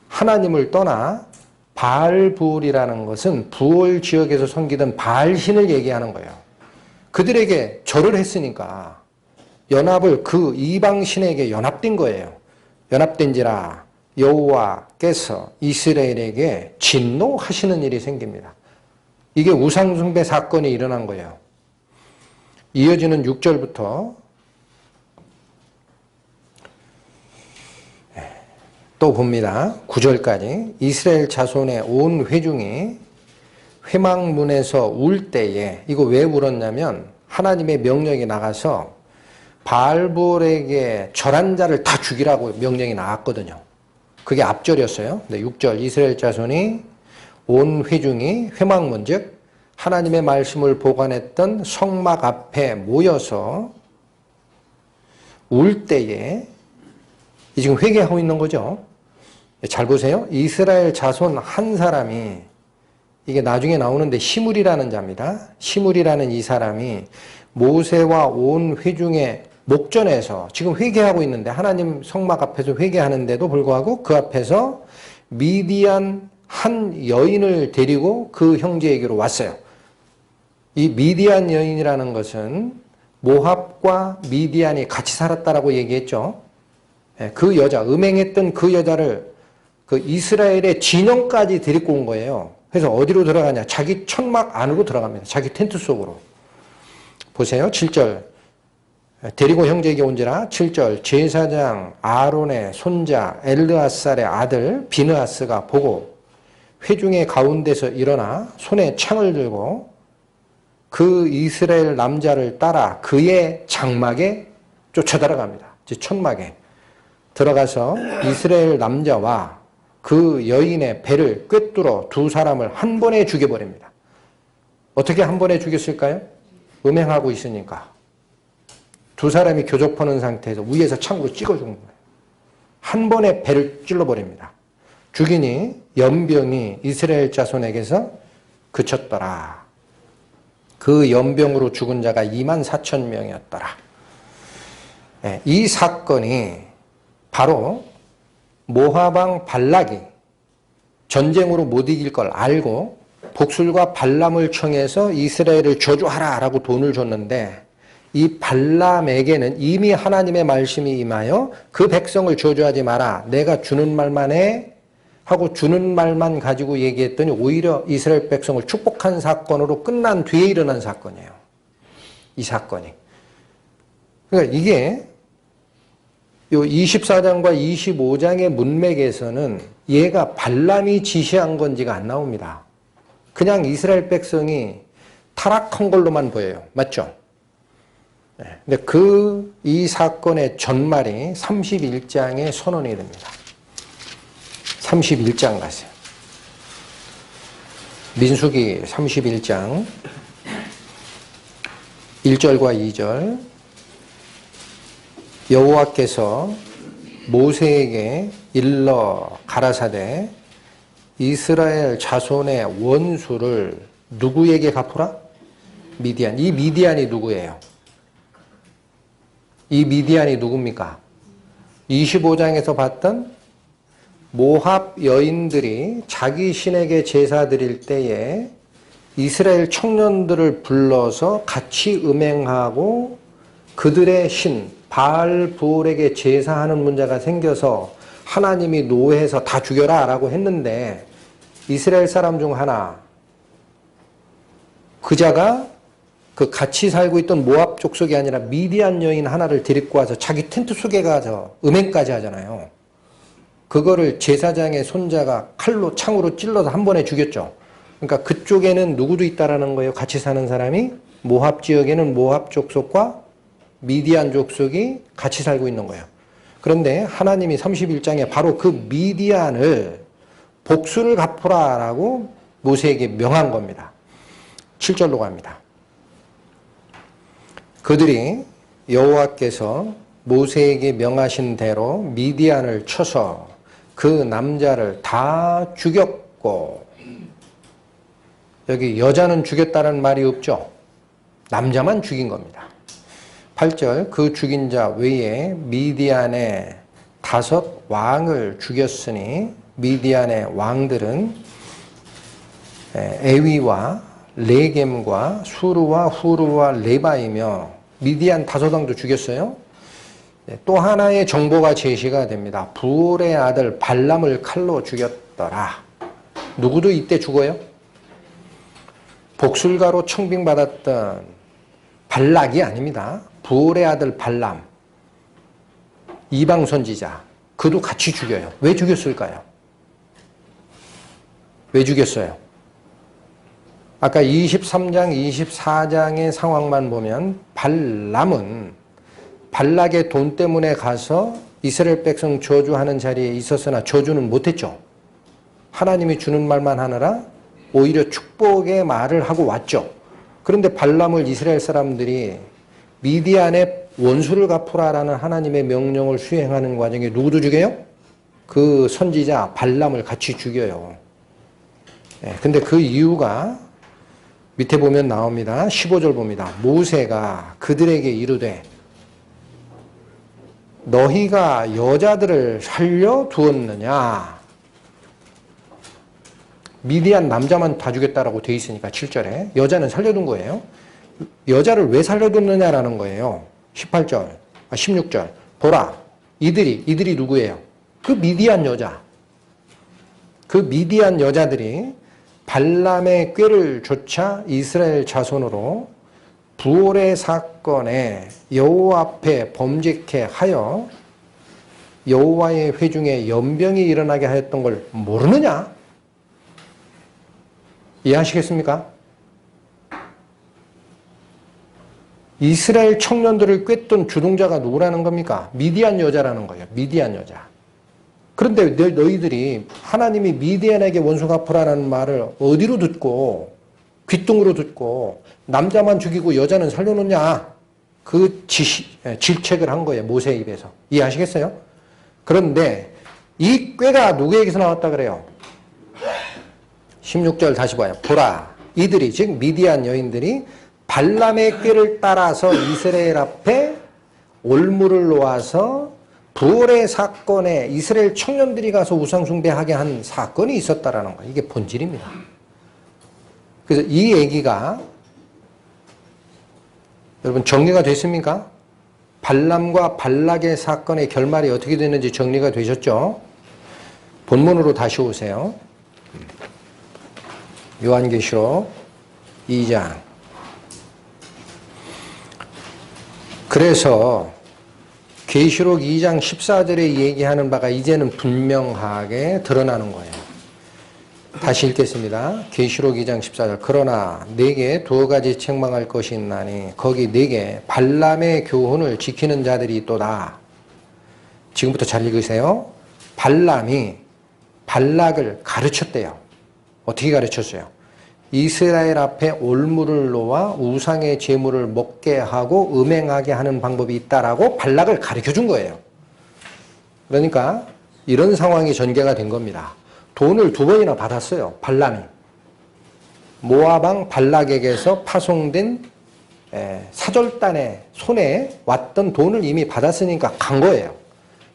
하나님을 떠나 바알 부올이라는 것은 부올 지역에서 섬기던 바알 신을 얘기하는 거예요. 그들에게 절을 했으니까 연합을 그 이방 신에게 연합된 거예요. 연합된지라 여호와께서 이스라엘에게 진노하시는 일이 생깁니다. 이게 우상숭배 사건이 일어난 거예요. 이어지는 6절부터 또 봅니다. 9절까지 이스라엘 자손의 온 회중이 회막문에서 울 때에, 이거 왜 울었냐면 하나님의 명령이 나가서 바알볼에게 절한 자를 다 죽이라고 명령이 나왔거든요. 그게 앞절이었어요. 근데 6절 이스라엘 자손이 온 회중이 회막문, 즉 하나님의 말씀을 보관했던 성막 앞에 모여서 울 때에, 지금 회개하고 있는 거죠. 잘 보세요. 이스라엘 자손 한 사람이, 이게 나중에 나오는데 시므리라는 자입니다. 시므리라는 이 사람이 모세와 온 회중의 목전에서 지금 회개하고 있는데 하나님 성막 앞에서 회개하는데도 불구하고 그 앞에서 미디안 한 여인을 데리고 그 형제에게로 왔어요. 이 미디안 여인이라는 것은 모압과 미디안이 같이 살았다라고 얘기했죠. 그 여자, 음행했던 그 여자를 그 이스라엘의 진영까지 데리고 온 거예요. 그래서 어디로 들어가냐? 자기 천막 안으로 들어갑니다. 자기 텐트 속으로. 보세요. 7절. 데리고 형제에게 온지라 7절. 제사장 아론의 손자 엘르아살의 아들 비느하스가 보고 회중의 가운데서 일어나 손에 창을 들고 그 이스라엘 남자를 따라 그의 장막에 쫓아 들어갑니다. 천막에 들어가서 이스라엘 남자와 그 여인의 배를 꿰뚫어 두 사람을 한 번에 죽여버립니다. 어떻게 한 번에 죽였을까요? 음행하고 있으니까. 두 사람이 교접하는 상태에서 위에서 창으로 찍어 죽는 거예요. 한 번에 배를 찔러버립니다. 죽이니 연병이 이스라엘 자손에게서 그쳤더라. 그 연병으로 죽은 자가 24,000명이었더라. 이 사건이 바로 모압 발락이 전쟁으로 못 이길 걸 알고 복술과 발람을 청해서 이스라엘을 저주하라 라고 돈을 줬는데 이 발람에게는 이미 하나님의 말씀이 임하여 그 백성을 저주하지 마라. 내가 주는 말만 해 하고 주는 말만 가지고 얘기했더니 오히려 이스라엘 백성을 축복한 사건으로 끝난 뒤에 일어난 사건이에요. 이 사건이. 그러니까 이게 요 24장과 25장의 문맥에서는 얘가 발람이 지시한 건지가 안 나옵니다. 그냥 이스라엘 백성이 타락한 걸로만 보여요. 맞죠? 근데 이 사건의 전말이 31장에 선언이 됩니다. 31장 가세요. 민수기 31장 1절과 2절. 여호와께서 모세에게 일러 가라사대 이스라엘 자손의 원수를 누구에게 갚으라? 미디안. 이 미디안이 누구예요? 이 미디안이 누굽니까? 25장에서 봤던 모압 여인들이 자기 신에게 제사 드릴 때에 이스라엘 청년들을 불러서 같이 음행하고 그들의 신 바알부올에게 제사하는 문제가 생겨서 하나님이 노해서 다 죽여라 라고 했는데 이스라엘 사람 중 하나 그자가 그 같이 살고 있던 모압 족속이 아니라 미디안 여인 하나를 데리고 와서 자기 텐트 속에 가서 음행까지 하잖아요. 그거를 제사장의 손자가 칼로 창으로 찔러서 한 번에 죽였죠. 그러니까 그쪽에는 누구도 있다라는 거예요. 같이 사는 사람이. 모압 지역에는 모압 족속과 미디안 족속이 같이 살고 있는 거예요. 그런데 하나님이 31장에 바로 그 미디안을 복수를 갚으라라고 모세에게 명한 겁니다. 7절로 갑니다. 그들이 여호와께서 모세에게 명하신 대로 미디안을 쳐서 그 남자를 다 죽였고, 여기 여자는 죽였다는 말이 없죠. 남자만 죽인 겁니다. 8절 그 죽인 자 외에 미디안의 5 왕을 죽였으니 미디안의 왕들은 에위와 레겜과 수르와 후르와 레바이며 미디안 5 왕도 죽였어요. 또 하나의 정보가 제시가 됩니다. 부올의 아들 발람을 칼로 죽였더라. 누구도 이때 죽어요? 복술가로 청빙받았던 발락이 아닙니다. 부올의 아들 발람, 이방 선지자, 그도 같이 죽여요. 왜 죽였을까요? 왜 죽였어요? 아까 23장, 24장의 상황만 보면 발람은 발락의 돈 때문에 가서 이스라엘 백성 저주하는 자리에 있었으나 저주는 못했죠. 하나님이 주는 말만 하느라 오히려 축복의 말을 하고 왔죠. 그런데 발람을 이스라엘 사람들이 미디안의 원수를 갚으라라는 하나님의 명령을 수행하는 과정에 누구도 죽여요? 그 선지자 발람을 같이 죽여요. 근데 그 이유가 밑에 보면 나옵니다. 15절 봅니다. 모세가 그들에게 이르되 너희가 여자들을 살려두었느냐. 미디안 남자만 다 죽였다라고 돼 있으니까 7절에 여자는 살려둔 거예요. 여자를 왜 살려뒀느냐라는 거예요. 16절 보라 이들이 누구예요? 그 미디안 여자. 그 미디안 여자들이 발람의 꾀를 좇아 이스라엘 자손으로 부올의 사건에 여호와 앞에 범죄케 하여 여호와의 회중에 연병이 일어나게 하였던 걸 모르느냐? 이해하시겠습니까? 이스라엘 청년들을 꿰던 주동자가 누구라는 겁니까? 미디안 여자라는 거예요. 미디안 여자. 그런데 너희들이 하나님이 미디안에게 원수 갚으라는 말을 어디로 듣고 귓등으로 듣고 남자만 죽이고 여자는 살려놓냐? 그 질책을 한 거예요. 모세 입에서. 이해하시겠어요? 그런데 이 꾀가 누구에게서 나왔다 그래요? 16절 다시 봐요. 보라 이들이 즉 미디안 여인들이 발람의 꾀를 따라서 이스라엘 앞에 올무를 놓아서 부올의 사건에 이스라엘 청년들이 가서 우상숭배하게 한 사건이 있었다라는 거예요. 이게 본질입니다. 그래서 이 얘기가 여러분 정리가 됐습니까? 발람과 발락의 사건의 결말이 어떻게 됐는지 정리가 되셨죠? 본문으로 다시 오세요. 요한계시록 2장. 그래서 계시록 2장 14절에 얘기하는 바가 이제는 분명하게 드러나는 거예요. 다시 읽겠습니다. 계시록 2장 14절. 그러나 내게 두어 가지 책망할 것이 있나니 거기 내게 발람의 교훈을 지키는 자들이 있도다. 지금부터 잘 읽으세요. 발람이 발락을 가르쳤대요. 어떻게 가르쳤어요? 이스라엘 앞에 올무를 놓아 우상의 제물을 먹게 하고 음행하게 하는 방법이 있다라고 발락을 가르쳐 준 거예요. 그러니까 이런 상황이 전개가 된 겁니다. 돈을 2번이나 받았어요. 발람이. 모압왕 발락에게서 파송된 사절단의 손에 왔던 돈을 이미 받았으니까 간 거예요.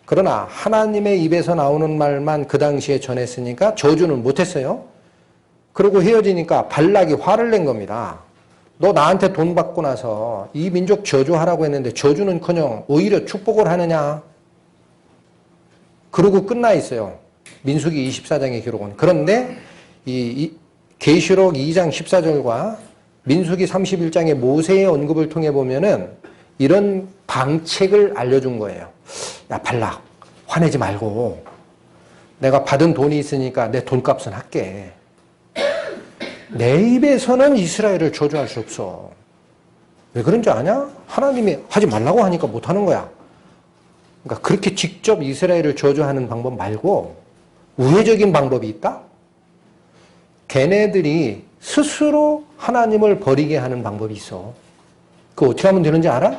그러나 하나님의 입에서 나오는 말만 그 당시에 전했으니까 저주는 못했어요. 그리고 헤어지니까 발락이 화를 낸 겁니다. 너 나한테 돈 받고 나서 이 민족 저주하라고 했는데 저주는커녕 오히려 축복을 하느냐? 그러고 끝나 있어요. 민수기 24장의 기록은. 그런데 이 계시록 2장 14절과 민수기 31장의 모세의 언급을 통해 보면은 이런 방책을 알려준 거예요. 야 발락 화내지 말고 내가 받은 돈이 있으니까 내 돈값은 할게. 내 입에서는 이스라엘을 저주할 수 없어. 왜 그런 줄 아냐? 하나님이 하지 말라고 하니까 못하는 거야. 그러니까 그렇게 직접 이스라엘을 저주하는 방법 말고 우회적인 방법이 있다? 걔네들이 스스로 하나님을 버리게 하는 방법이 있어. 그거 어떻게 하면 되는지 알아?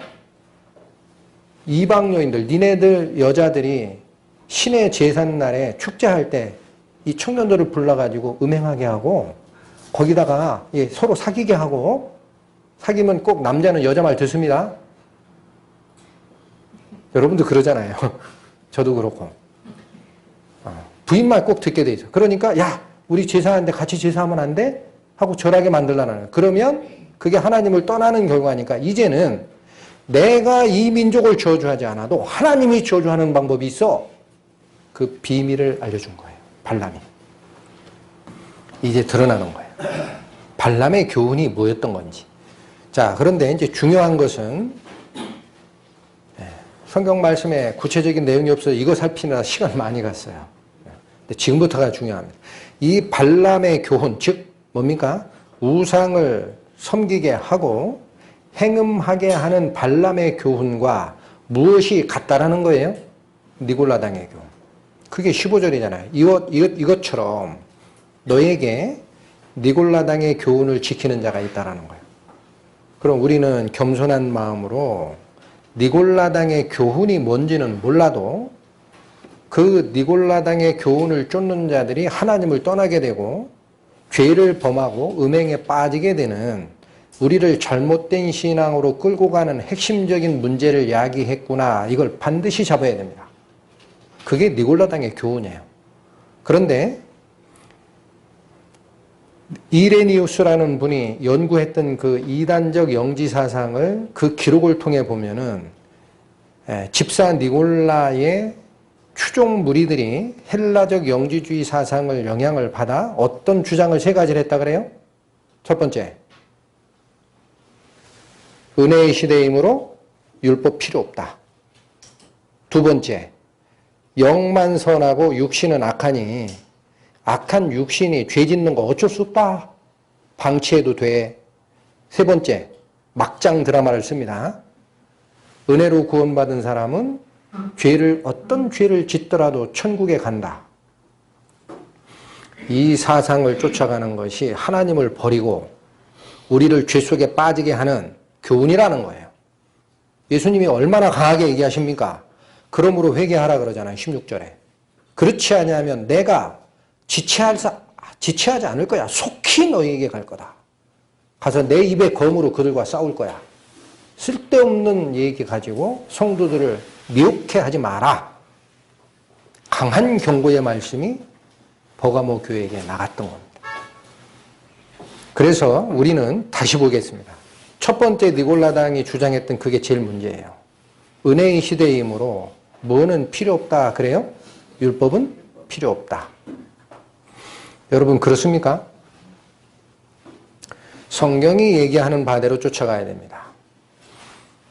이방 여인들, 니네들 여자들이 신의 제삿날에 축제할 때 이 청년들을 불러가지고 음행하게 하고 거기다가 서로 사귀게 하고 사귀면 꼭 남자는 여자 말 듣습니다. 여러분도 그러잖아요. 저도 그렇고. 부인 말 꼭 듣게 돼 있어. 그러니까 야 우리 제사하는데 같이 제사하면 안 돼? 하고 절하게 만들라는 거예요. 그러면 그게 하나님을 떠나는 결과니까 이제는 내가 이 민족을 저주하지 않아도 하나님이 저주하는 방법이 있어. 그 비밀을 알려준 거예요. 발람이. 이제 드러나는 거예요. 발람의 교훈이 뭐였던 건지. 자, 그런데 이제 중요한 것은 성경 말씀에 구체적인 내용이 없어서 이거 살피느라 시간 많이 갔어요. 근데 지금부터가 중요합니다. 이 발람의 교훈, 즉 뭡니까? 우상을 섬기게 하고 행음하게 하는 발람의 교훈과 무엇이 같다라는 거예요? 니골라당의 교훈. 그게 15절이잖아요. 이것처럼 너에게 니골라당의 교훈을 지키는 자가 있다라는 거예요. 그럼 우리는 겸손한 마음으로 니골라당의 교훈이 뭔지는 몰라도 그 니골라당의 교훈을 쫓는 자들이 하나님을 떠나게 되고 죄를 범하고 음행에 빠지게 되는 우리를 잘못된 신앙으로 끌고 가는 핵심적인 문제를 야기했구나. 이걸 반드시 잡아야 됩니다. 그게 니골라당의 교훈이에요. 그런데 이레니우스라는 분이 연구했던 그 이단적 영지사상을 그 기록을 통해 보면은 집사 니골라의 추종 무리들이 헬라적 영지주의 사상을 영향을 받아 어떤 주장을 세 가지를 했다 그래요? 첫 번째, 은혜의 시대이므로 율법 필요 없다. 두 번째, 영만 선하고 육신은 악하니 악한 육신이 죄 짓는 거 어쩔 수 없다. 방치해도 돼. 세 번째, 막장 드라마를 씁니다. 은혜로 구원받은 사람은 어떤 죄를 짓더라도 천국에 간다. 이 사상을 쫓아가는 것이 하나님을 버리고 우리를 죄 속에 빠지게 하는 교훈이라는 거예요. 예수님이 얼마나 강하게 얘기하십니까? 그러므로 회개하라 그러잖아요. 16절에. 그렇지 아니하면 내가 지체하지 않을 거야. 속히 너희에게 갈 거다. 가서 내 입에 검으로 그들과 싸울 거야. 쓸데없는 얘기 가지고 성도들을 미혹해 하지 마라. 강한 경고의 말씀이 버가모 교회에게 나갔던 겁니다. 그래서 우리는 다시 보겠습니다. 첫 번째 니골라당이 주장했던 그게 제일 문제예요. 은혜의 시대이므로 뭐는 필요 없다 그래요? 율법은 필요 없다. 여러분 그렇습니까? 성경이 얘기하는 바대로 쫓아가야 됩니다.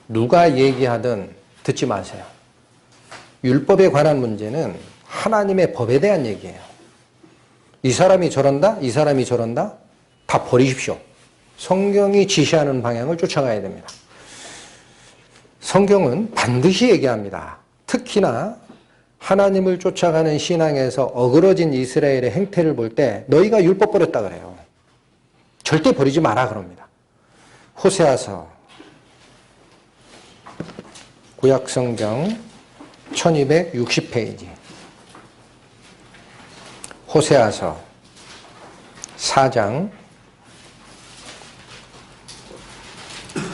누가 얘기하든 듣지 마세요. 율법에 관한 문제는 하나님의 법에 대한 얘기예요. 이 사람이 저런다? 이 사람이 저런다? 다 버리십시오. 성경이 지시하는 방향을 쫓아가야 됩니다. 성경은 반드시 얘기합니다. 특히나 하나님을 쫓아가는 신앙에서 어그러진 이스라엘의 행태를 볼 때 너희가 율법 버렸다 그래요. 절대 버리지 마라 그럽니다. 호세아서 구약성경 1260페이지 호세아서 4장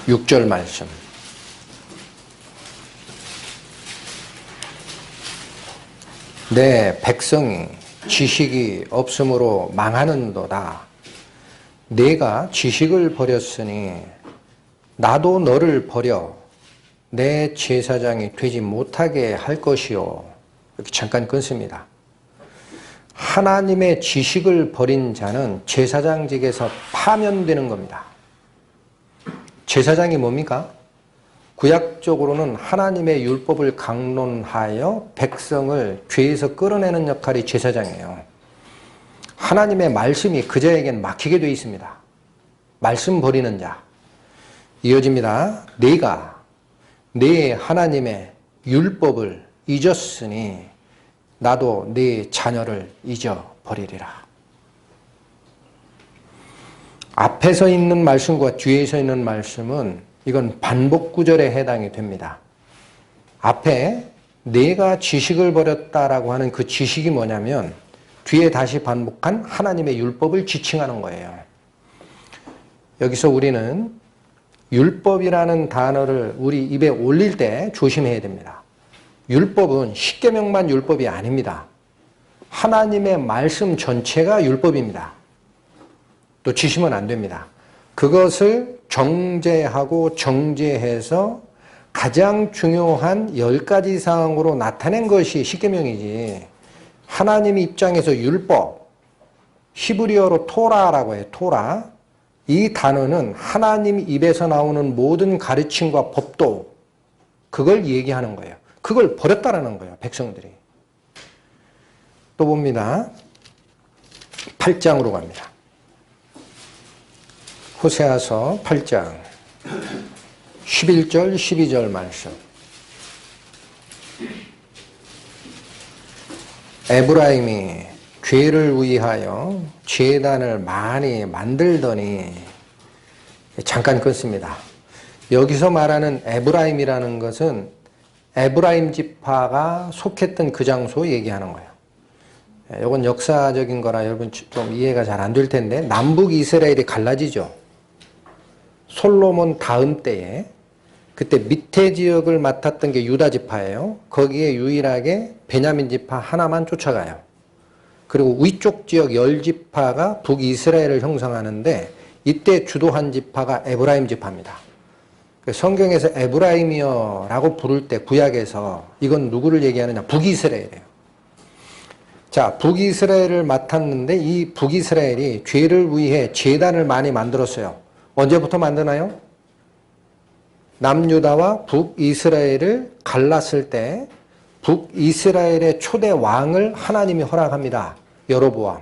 6절 말씀. 내 백성이 지식이 없으므로 망하는도다. 내가 지식을 버렸으니 나도 너를 버려 내 제사장이 되지 못하게 할 것이요. 이렇게 잠깐 끊습니다. 하나님의 지식을 버린 자는 제사장직에서 파면되는 겁니다. 제사장이 뭡니까? 구약적으로는 하나님의 율법을 강론하여 백성을 죄에서 끌어내는 역할이 제사장이에요. 하나님의 말씀이 그자에겐 막히게 되어 있습니다. 말씀 버리는 자. 이어집니다. 네가 네 하나님의 율법을 잊었으니 나도 네 자녀를 잊어버리리라. 앞에서 있는 말씀과 뒤에서 있는 말씀은 이건 반복 구절에 해당이 됩니다. 앞에 내가 지식을 버렸다라고 하는 그 지식이 뭐냐면 뒤에 다시 반복한 하나님의 율법을 지칭하는 거예요. 여기서 우리는 율법이라는 단어를 우리 입에 올릴 때 조심해야 됩니다. 율법은 십계명만 율법이 아닙니다. 하나님의 말씀 전체가 율법입니다. 또 지시면 안 됩니다. 그것을 정제하고 정제해서 가장 중요한 10가지 사항으로 나타낸 것이 십계명이지 하나님 입장에서 율법, 히브리어로 토라라고 해요. 토라. 이 단어는 하나님 입에서 나오는 모든 가르침과 법도 그걸 얘기하는 거예요. 그걸 버렸다라는 거예요. 백성들이. 또 봅니다. 8장으로 갑니다. 호세아서 8장 11절 12절 말씀. 에브라임이 죄를 위하여 제단을 많이 만들더니 잠깐 끊습니다. 여기서 말하는 에브라임이라는 것은 에브라임 지파가 속했던 그 장소 얘기하는 거예요. 이건 역사적인 거라 여러분 좀 이해가 잘 안 될 텐데 남북 이스라엘이 갈라지죠. 솔로몬 다음 때에 그때 밑에 지역을 맡았던 게 유다 지파예요. 거기에 유일하게 베냐민 지파 하나만 쫓아가요. 그리고 위쪽 지역 10지파가 북이스라엘을 형성하는데 이때 주도한 지파가 에브라임 지파입니다. 성경에서 에브라임이여라고 부를 때 구약에서 이건 누구를 얘기하느냐? 북이스라엘이에요. 자, 북이스라엘을 맡았는데 이 북이스라엘이 죄를 위해 제단을 많이 만들었어요. 언제부터 만드나요? 남유다와 북이스라엘을 갈랐을 때 북이스라엘의 초대 왕을 하나님이 허락합니다. 여로보암.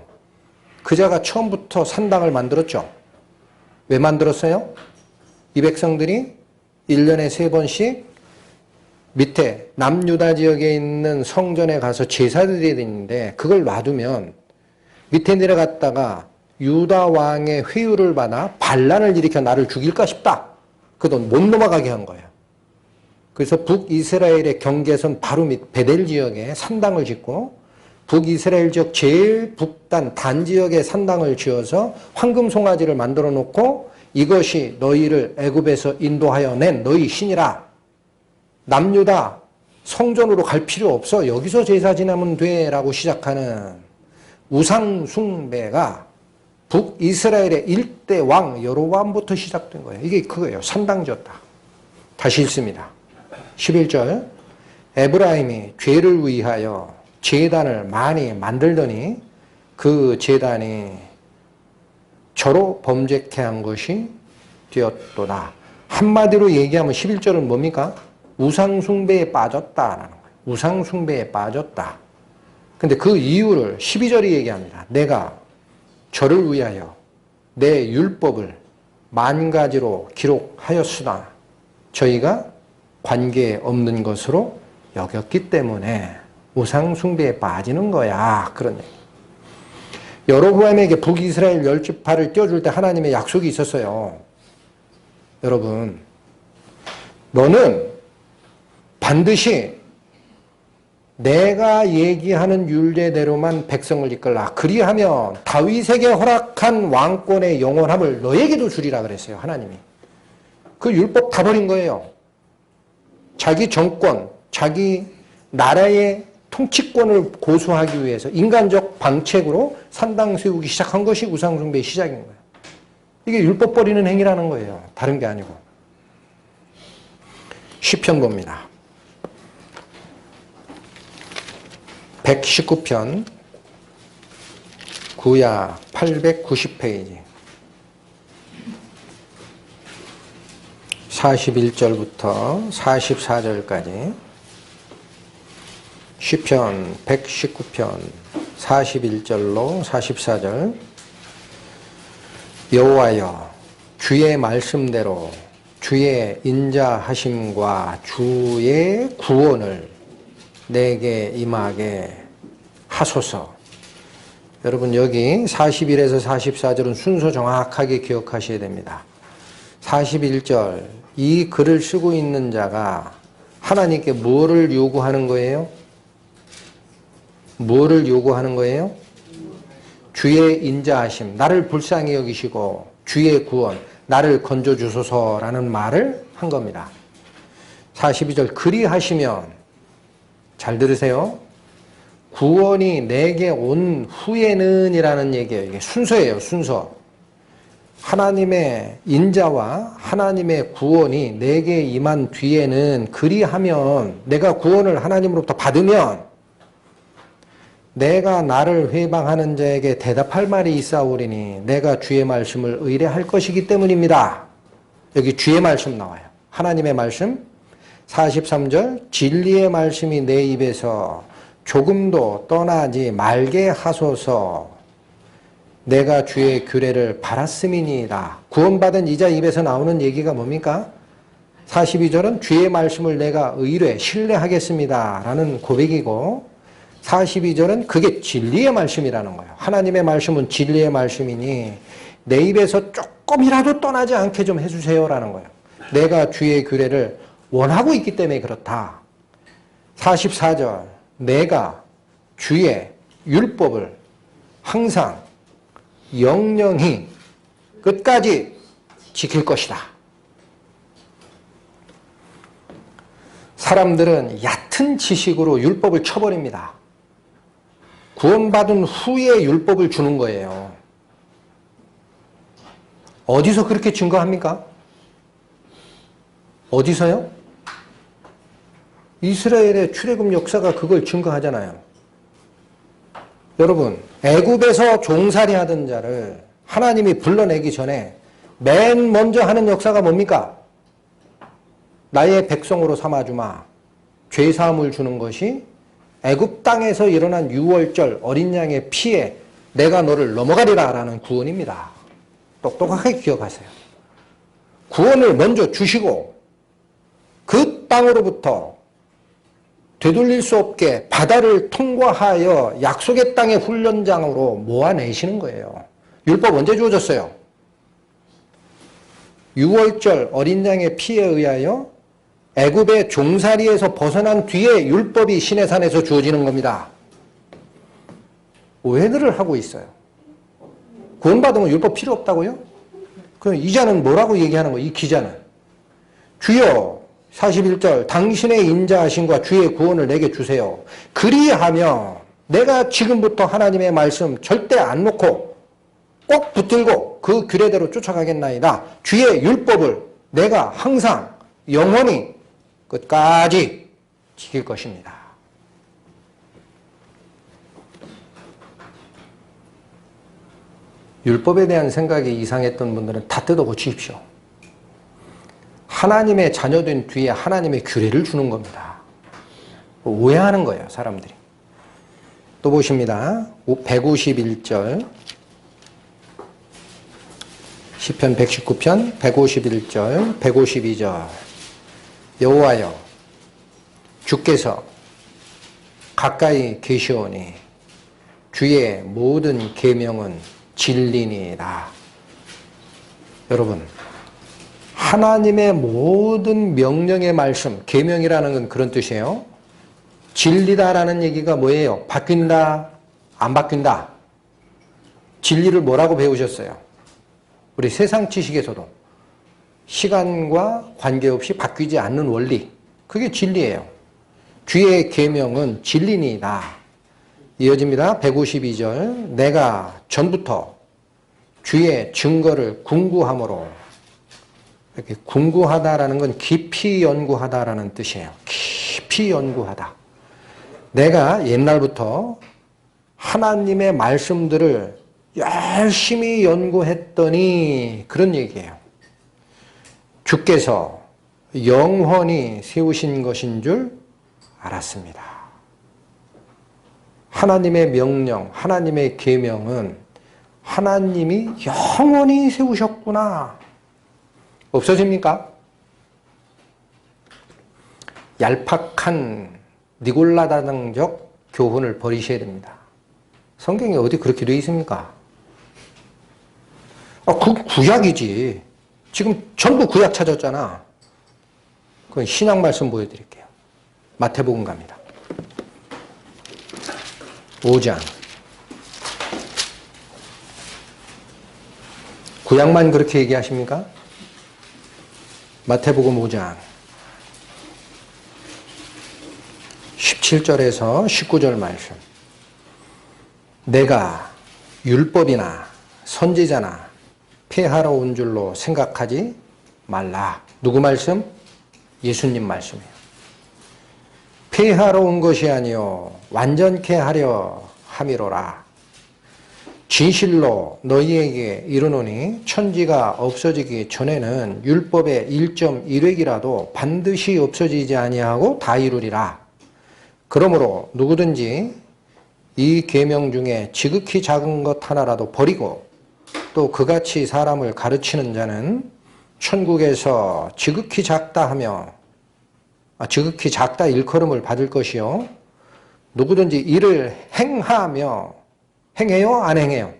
그자가 처음부터 산당을 만들었죠. 왜 만들었어요? 이 백성들이 1년에 3번씩 밑에 남유다 지역에 있는 성전에 가서 제사를 드려야 되는데 그걸 놔두면 밑에 내려갔다가 유다 왕의 회유를 받아 반란을 일으켜 나를 죽일까 싶다. 그돈 못 넘어가게 한 거예요. 그래서 북이스라엘의 경계선 바로 밑 베델 지역에 산당을 짓고 북이스라엘 지역 제일 북단 단지역에 산당을 지어서 황금 송아지를 만들어 놓고 이것이 너희를 애굽에서 인도하여 낸 너희 신이라. 남유다 성전으로 갈 필요 없어. 여기서 제사 지내면 돼 라고 시작하는 우상 숭배가 북이스라엘의 일대 왕 여로보암부터 시작된 거예요. 이게 그거예요. 산당 지었다. 다시 읽습니다. 11절 에브라임이 죄를 위하여 제단을 많이 만들더니 그 제단이 저로 범죄케 한 것이 되었도다. 한마디로 얘기하면 11절은 뭡니까? 우상숭배에 빠졌다라는 거예요. 우상숭배에 빠졌다. 근데 그 이유를 12절이 얘기합니다. 내가 저를 위하여 내 율법을 10,000가지로 기록하였으나 저희가 관계 없는 것으로 여겼기 때문에 우상숭배에 빠지는 거야. 그런 얘기. 여로보암에게 북이스라엘 10지파를 띄워줄 때 하나님의 약속이 있었어요. 여러분, 너는 반드시 내가 얘기하는 율례대로만 백성을 이끌라. 그리하면 다윗에게 허락한 왕권의 영원함을 너에게도 주리라 그랬어요. 하나님이. 그 율법 다 버린 거예요. 자기 정권, 자기 나라의 통치권을 고수하기 위해서 인간적 방책으로 산당 세우기 시작한 것이 우상숭배의 시작인 거예요. 이게 율법 버리는 행위라는 거예요. 다른 게 아니고. 시편 봅니다. 119편 구약 890페이지 41절부터 44절까지 시편 119편 41절로 44절 여호와여 주의 말씀대로 주의 인자하심과 주의 구원을 내게 임하게 하소서. 여러분 여기 41에서 44절은 순서 정확하게 기억하셔야 됩니다. 41절 이 글을 쓰고 있는 자가 하나님께 뭐를 요구하는 거예요? 뭐를 요구하는 거예요? 주의 인자하심, 나를 불쌍히 여기시고 주의 구원, 나를 건져주소서라는 말을 한 겁니다. 42절 그리하시면 잘 들으세요. 구원이 내게 온 후에는 이라는 얘기예요. 이게 순서예요. 순서. 하나님의 인자와 하나님의 구원이 내게 임한 뒤에는 그리하면 내가 구원을 하나님으로부터 받으면 내가 나를 회방하는 자에게 대답할 말이 있사오리니 내가 주의 말씀을 의뢰할 것이기 때문입니다. 여기 주의 말씀 나와요. 하나님의 말씀. 43절 진리의 말씀이 내 입에서 조금도 떠나지 말게 하소서. 내가 주의 규례를 바랐음이니이다. 구원받은 이자 입에서 나오는 얘기가 뭡니까? 42절은 주의 말씀을 내가 신뢰하겠습니다 라는 고백이고 42절은 그게 진리의 말씀이라는 거예요. 하나님의 말씀은 진리의 말씀이니 내 입에서 조금이라도 떠나지 않게 좀 해주세요 라는 거예요. 내가 주의 규례를 원하고 있기 때문에 그렇다. 44절 내가 주의 율법을 항상 영영히 끝까지 지킬 것이다. 사람들은 얕은 지식으로 율법을 쳐버립니다. 구원받은 후에 율법을 주는 거예요. 어디서 그렇게 증거합니까? 어디서요? 이스라엘의 출애굽 역사가 그걸 증거하잖아요. 여러분, 애굽에서 종살이 하던 자를 하나님이 불러내기 전에 맨 먼저 하는 역사가 뭡니까? 나의 백성으로 삼아주마. 죄사함을 주는 것이 애굽 땅에서 일어난 유월절 어린 양의 피에 내가 너를 넘어가리라 라는 구원입니다. 똑똑하게 기억하세요. 구원을 먼저 주시고 그 땅으로부터 되돌릴 수 없게 바다를 통과하여 약속의 땅의 훈련장으로 모아내시는 거예요. 율법 언제 주어졌어요? 유월절 어린 양의 피에 의하여 애굽의 종살이에서 벗어난 뒤에 율법이 시내산에서 주어지는 겁니다. 오해들을 하고 있어요. 구원받으면 율법 필요 없다고요? 그럼 이 자는 뭐라고 얘기하는 거예요? 이 기자는. 주여 41절 당신의 인자하심과 주의 구원을 내게 주세요. 그리하면 내가 지금부터 하나님의 말씀 절대 안 놓고 꼭 붙들고 그 규례대로 쫓아가겠나이다. 주의 율법을 내가 항상 영원히 끝까지 지킬 것입니다. 율법에 대한 생각이 이상했던 분들은 다 뜯어 고치십시오. 하나님의 자녀된 뒤에 하나님의 규례를 주는 겁니다. 오해하는 거예요, 사람들이. 또 보십니다. 151절 시편 119편 151절 152절 여호와여 주께서 가까이 계시오니 주의 모든 계명은 진리니이다. 여러분, 하나님의 모든 명령의 말씀, 계명이라는 건 그런 뜻이에요. 진리다라는 얘기가 뭐예요? 바뀐다, 안 바뀐다. 진리를 뭐라고 배우셨어요? 우리 세상 지식에서도 시간과 관계없이 바뀌지 않는 원리, 그게 진리예요. 주의 계명은 진리니이다. 이어집니다. 152절 내가 전부터 주의 증거를 궁구함으로. 이렇게 궁구하다라는 건 깊이 연구하다라는 뜻이에요. 깊이 연구하다. 내가 옛날부터 하나님의 말씀들을 열심히 연구했더니 그런 얘기예요. 주께서 영원히 세우신 것인 줄 알았습니다. 하나님의 명령, 하나님의 계명은 하나님이 영원히 세우셨구나. 없어집니까? 얄팍한 니골라다능적 교훈을 버리셔야 됩니다. 성경에 어디 그렇게 되어 있습니까? 구약이지. 지금 전부 구약 찾았잖아. 그건 신약 말씀 보여드릴게요. 마태복음 갑니다. 5장. 구약만 그렇게 얘기하십니까? 마태복음 5장 17절에서 19절 말씀. 내가 율법이나 선지자나 폐하러 온 줄로 생각하지 말라. 누구 말씀? 예수님 말씀이에요. 폐하러 온 것이 아니요 완전케 하려 함이로라. 진실로 너희에게 이르노니 천지가 없어지기 전에는 율법의 1.1획이라도 반드시 없어지지 아니하고 다 이루리라. 그러므로 누구든지 이 계명 중에 지극히 작은 것 하나라도 버리고 또 그같이 사람을 가르치는 자는 천국에서 지극히 작다 일컬음을 받을 것이요 누구든지 이를 행하며, 행해요? 안 행해요?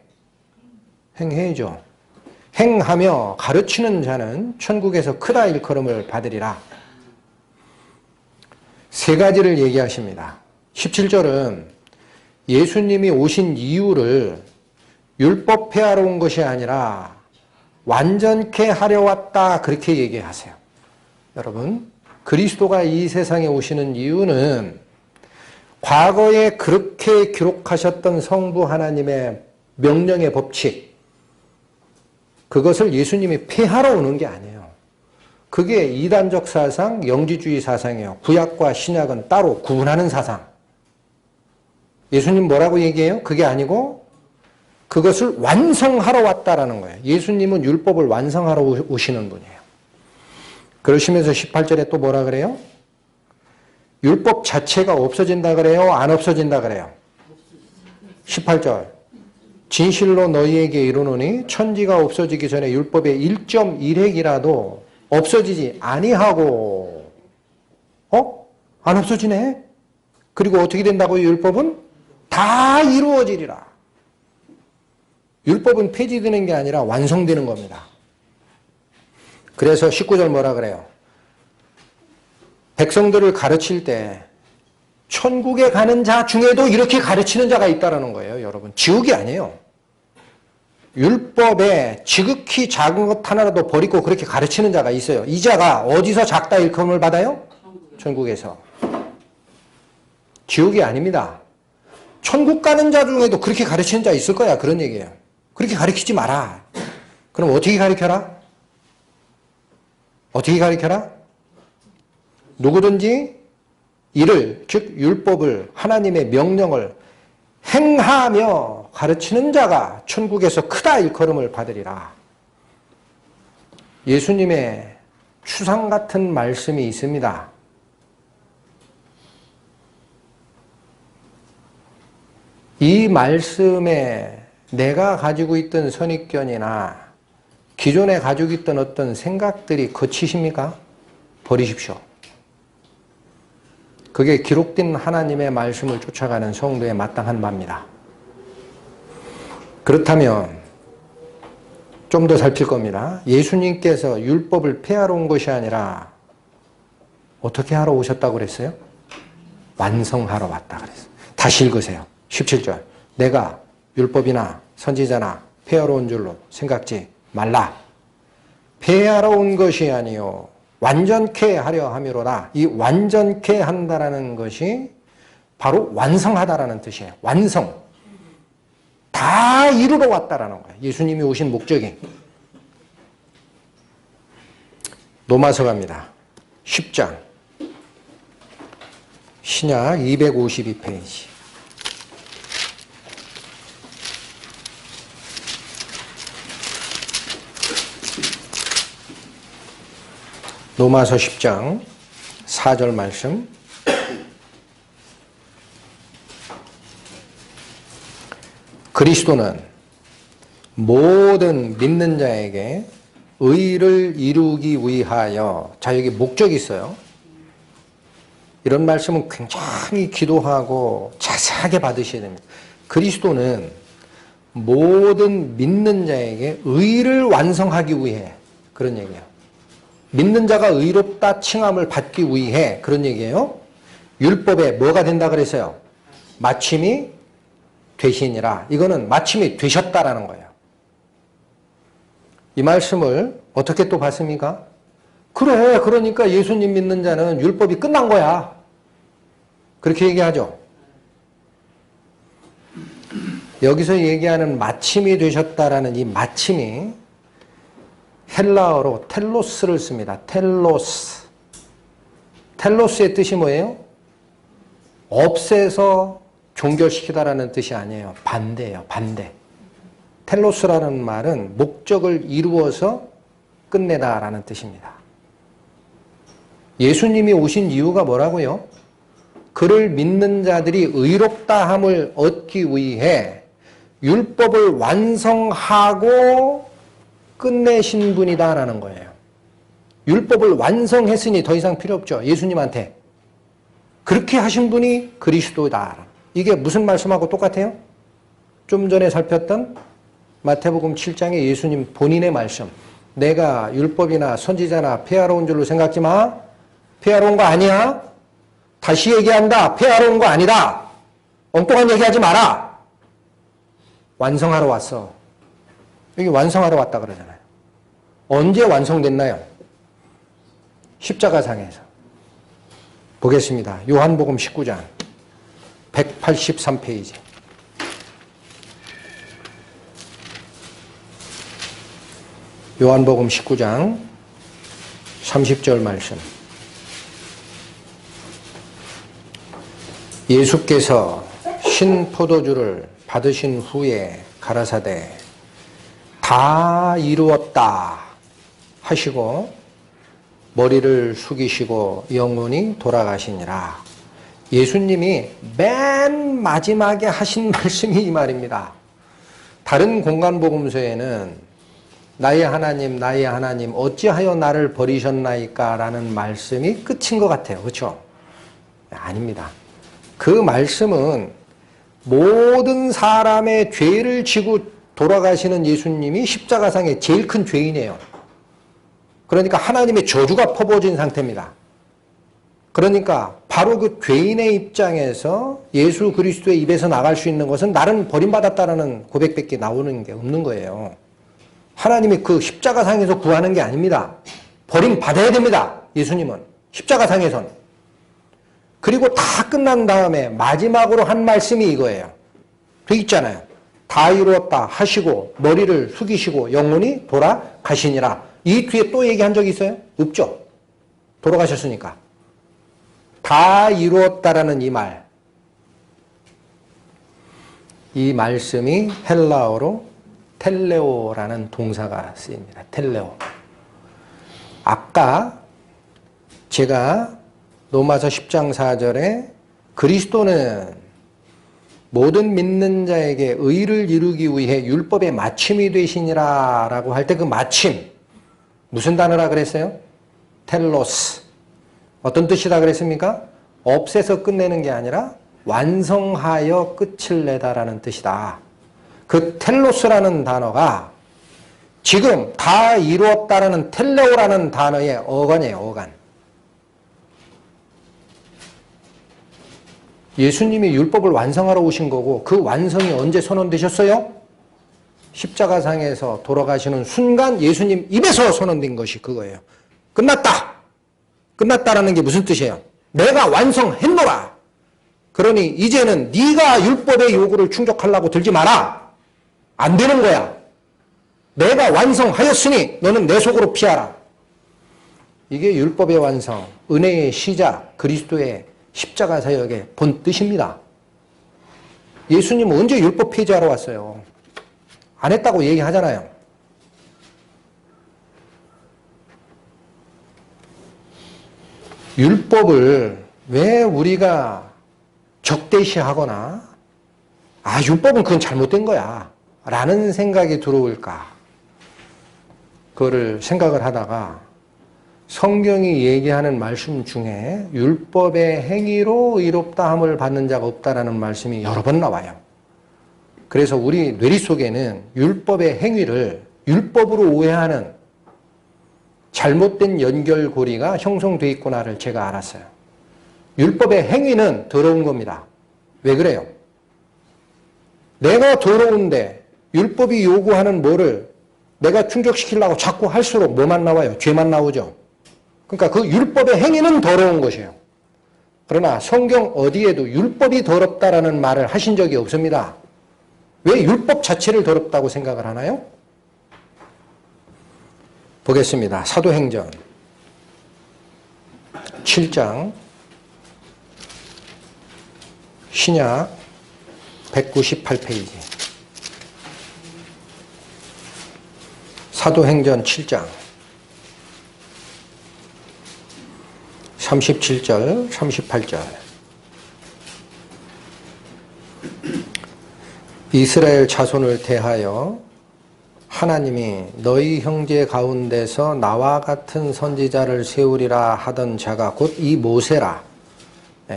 행해야죠. 행하며 가르치는 자는 천국에서 크다 일컬음을 받으리라. 세 가지를 얘기하십니다. 17절은 예수님이 오신 이유를 율법 폐하러 온 것이 아니라 완전케 하려 왔다, 그렇게 얘기하세요. 여러분, 그리스도가 이 세상에 오시는 이유는 과거에 그렇게 기록하셨던 성부 하나님의 명령의 법칙, 그것을 예수님이 폐하러 오는 게 아니에요. 그게 이단적 사상, 영지주의 사상이에요. 구약과 신약은 따로 구분하는 사상. 예수님 뭐라고 얘기해요? 그게 아니고 그것을 완성하러 왔다라는 거예요. 예수님은 율법을 완성하러 오시는 분이에요. 그러시면서 18절에 또 뭐라 그래요? 율법 자체가 없어진다 그래요? 안 없어진다 그래요? 18절. 진실로 너희에게 이르노니 천지가 없어지기 전에 율법의 1.1획이라도 없어지지 아니하고, 안 없어지네? 그리고 어떻게 된다고요? 율법은 다 이루어지리라. 율법은 폐지되는 게 아니라 완성되는 겁니다. 그래서 19절 뭐라 그래요? 백성들을 가르칠 때 천국에 가는 자 중에도 이렇게 가르치는 자가 있다는 거예요, 여러분. 지옥이 아니에요. 율법에 지극히 작은 것 하나라도 버리고 그렇게 가르치는 자가 있어요. 이 자가 어디서 작다 일컬음을 받아요? 천국에서. 지옥이 아닙니다. 천국 가는 자 중에도 그렇게 가르치는 자 있을 거야, 그런 얘기예요. 그렇게 가르치지 마라. 그럼 어떻게 가르쳐라? 어떻게 가르쳐라? 누구든지 이를, 즉 율법을, 하나님의 명령을 행하며 가르치는 자가 천국에서 크다 일컬음을 받으리라. 예수님의 추상 같은 말씀이 있습니다. 이 말씀에 내가 가지고 있던 선입견이나 기존에 가지고 있던 어떤 생각들이 거치십니까? 버리십시오. 그게 기록된 하나님의 말씀을 쫓아가는 성도의 마땅한 바입니다. 그렇다면 좀 더 살필 겁니다. 예수님께서 율법을 폐하러 온 것이 아니라 어떻게 하러 오셨다고 그랬어요? 완성하러 왔다 그랬어요. 다시 읽으세요. 17절. 내가 율법이나 선지자나 폐하러 온 줄로 생각지 말라. 폐하러 온 것이 아니요 완전케 하려 함이로다. 이 완전케 한다라는 것이 바로 완성하다라는 뜻이에요. 완성. 다 이루러 왔다라는 거예요. 예수님이 오신 목적이. 로마서 갑니다. 10장. 신약 252페이지. 로마서 10장 4절 말씀. 그리스도는 모든 믿는 자에게 의를 이루기 위하여, 자 여기 목적이 있어요. 이런 말씀은 굉장히 기도하고 자세하게 받으셔야 됩니다. 그리스도는 모든 믿는 자에게 의를 완성하기 위해, 그런 얘기예요. 믿는 자가 의롭다 칭함을 받기 위해, 그런 얘기예요. 율법에 뭐가 된다 그랬어요? 마침이 되시니라. 이거는 마침이 되셨다라는 거예요. 이 말씀을 어떻게 또 봤습니까? 그래, 그러니까 예수님 믿는 자는 율법이 끝난 거야. 그렇게 얘기하죠. 여기서 얘기하는 마침이 되셨다라는 이 마침이 헬라어로 텔로스를 씁니다. 텔로스. 텔로스의 뜻이 뭐예요? 없애서 종결시키다라는 뜻이 아니에요. 반대예요. 반대. 텔로스라는 말은 목적을 이루어서 끝내다라는 뜻입니다. 예수님이 오신 이유가 뭐라고요? 그를 믿는 자들이 의롭다함을 얻기 위해 율법을 완성하고 끝내신 분이다라는 거예요. 율법을 완성했으니 더 이상 필요 없죠. 예수님한테. 그렇게 하신 분이 그리스도다. 이게 무슨 말씀하고 똑같아요? 좀 전에 살폈던 마태복음 7장의 예수님 본인의 말씀. 내가 율법이나 선지자나 폐하러 온 줄로 생각지 마. 폐하러 온 거 아니야. 다시 얘기한다. 폐하러 온 거 아니다. 엉뚱한 얘기하지 마라. 완성하러 왔어. 여기 완성하러 왔다 그러잖아요. 언제 완성됐나요? 십자가상에서. 보겠습니다. 요한복음 19장 183페이지. 요한복음 19장 30절 말씀. 예수께서 신 포도주를 받으신 후에 가라사대 다 이루었다 하시고 머리를 숙이시고 영원히 돌아가시니라. 예수님이 맨 마지막에 하신 말씀이 이 말입니다. 다른 공간복음서에는 나의 하나님 어찌하여 나를 버리셨나이까 라는 말씀이 끝인 것 같아요. 그렇죠? 아닙니다. 그 말씀은 모든 사람의 죄를 지고 돌아가시는 예수님이 십자가상의 제일 큰 죄인이에요. 그러니까 하나님의 저주가 퍼부어진 상태입니다. 그러니까 바로 그 죄인의 입장에서 예수 그리스도의 입에서 나갈 수 있는 것은 나는 버림받았다라는 고백밖에 나오는 게 없는 거예요. 하나님이 그 십자가상에서 구하는 게 아닙니다. 버림받아야 됩니다. 예수님은. 십자가상에선. 그리고 다 끝난 다음에 마지막으로 한 말씀이 이거예요. 돼 있잖아요. 다 이루었다 하시고 머리를 숙이시고 영원히 돌아가시니라. 이 뒤에 또 얘기한 적 있어요? 없죠. 돌아가셨으니까. 다 이루었다라는 이 말. 이 말씀이 헬라어로 텔레오라는 동사가 쓰입니다. 텔레오. 아까 제가 로마서 10장 4절에 그리스도는 모든 믿는 자에게 의를 이루기 위해 율법의 마침이 되시니라 라고 할 때 그 마침 무슨 단어라 그랬어요? 텔로스. 어떤 뜻이라 그랬습니까? 없애서 끝내는 게 아니라 완성하여 끝을 내다라는 뜻이다. 그 텔로스라는 단어가 지금 다 이루었다라는 텔레오라는 단어의 어간이에요. 어간. 예수님이 율법을 완성하러 오신 거고 그 완성이 언제 선언되셨어요? 십자가상에서 돌아가시는 순간 예수님 입에서 선언된 것이 그거예요. 끝났다. 끝났다라는 게 무슨 뜻이에요? 내가 완성했노라. 그러니 이제는 네가 율법의 요구를 충족하려고 들지 마라. 안 되는 거야. 내가 완성하였으니 너는 내 속으로 피하라. 이게 율법의 완성, 은혜의 시작, 그리스도의 십자가 사역의 본 뜻입니다. 예수님은 언제 율법 폐지하러 왔어요? 안 했다고 얘기하잖아요. 율법을 왜 우리가 적대시하거나 율법은 그건 잘못된 거야 라는 생각이 들어올까? 그거를 생각을 하다가 성경이 얘기하는 말씀 중에 율법의 행위로 의롭다함을 받는 자가 없다라는 말씀이 여러 번 나와요. 그래서 우리 뇌리 속에는 율법의 행위를 율법으로 오해하는 잘못된 연결고리가 형성되어 있구나를 제가 알았어요. 율법의 행위는 더러운 겁니다. 왜 그래요? 내가 더러운데 율법이 요구하는 뭐를 내가 충족시키려고 자꾸 할수록 뭐만 나와요? 죄만 나오죠. 그러니까 그 율법의 행위는 더러운 것이에요. 그러나 성경 어디에도 율법이 더럽다라는 말을 하신 적이 없습니다. 왜 율법 자체를 더럽다고 생각을 하나요? 보겠습니다. 사도행전 7장 신약 198페이지 사도행전 7장 37절, 38절 이스라엘 자손을 대하여 하나님이 너희 형제 가운데서 나와 같은 선지자를 세우리라 하던 자가 곧 이 모세라.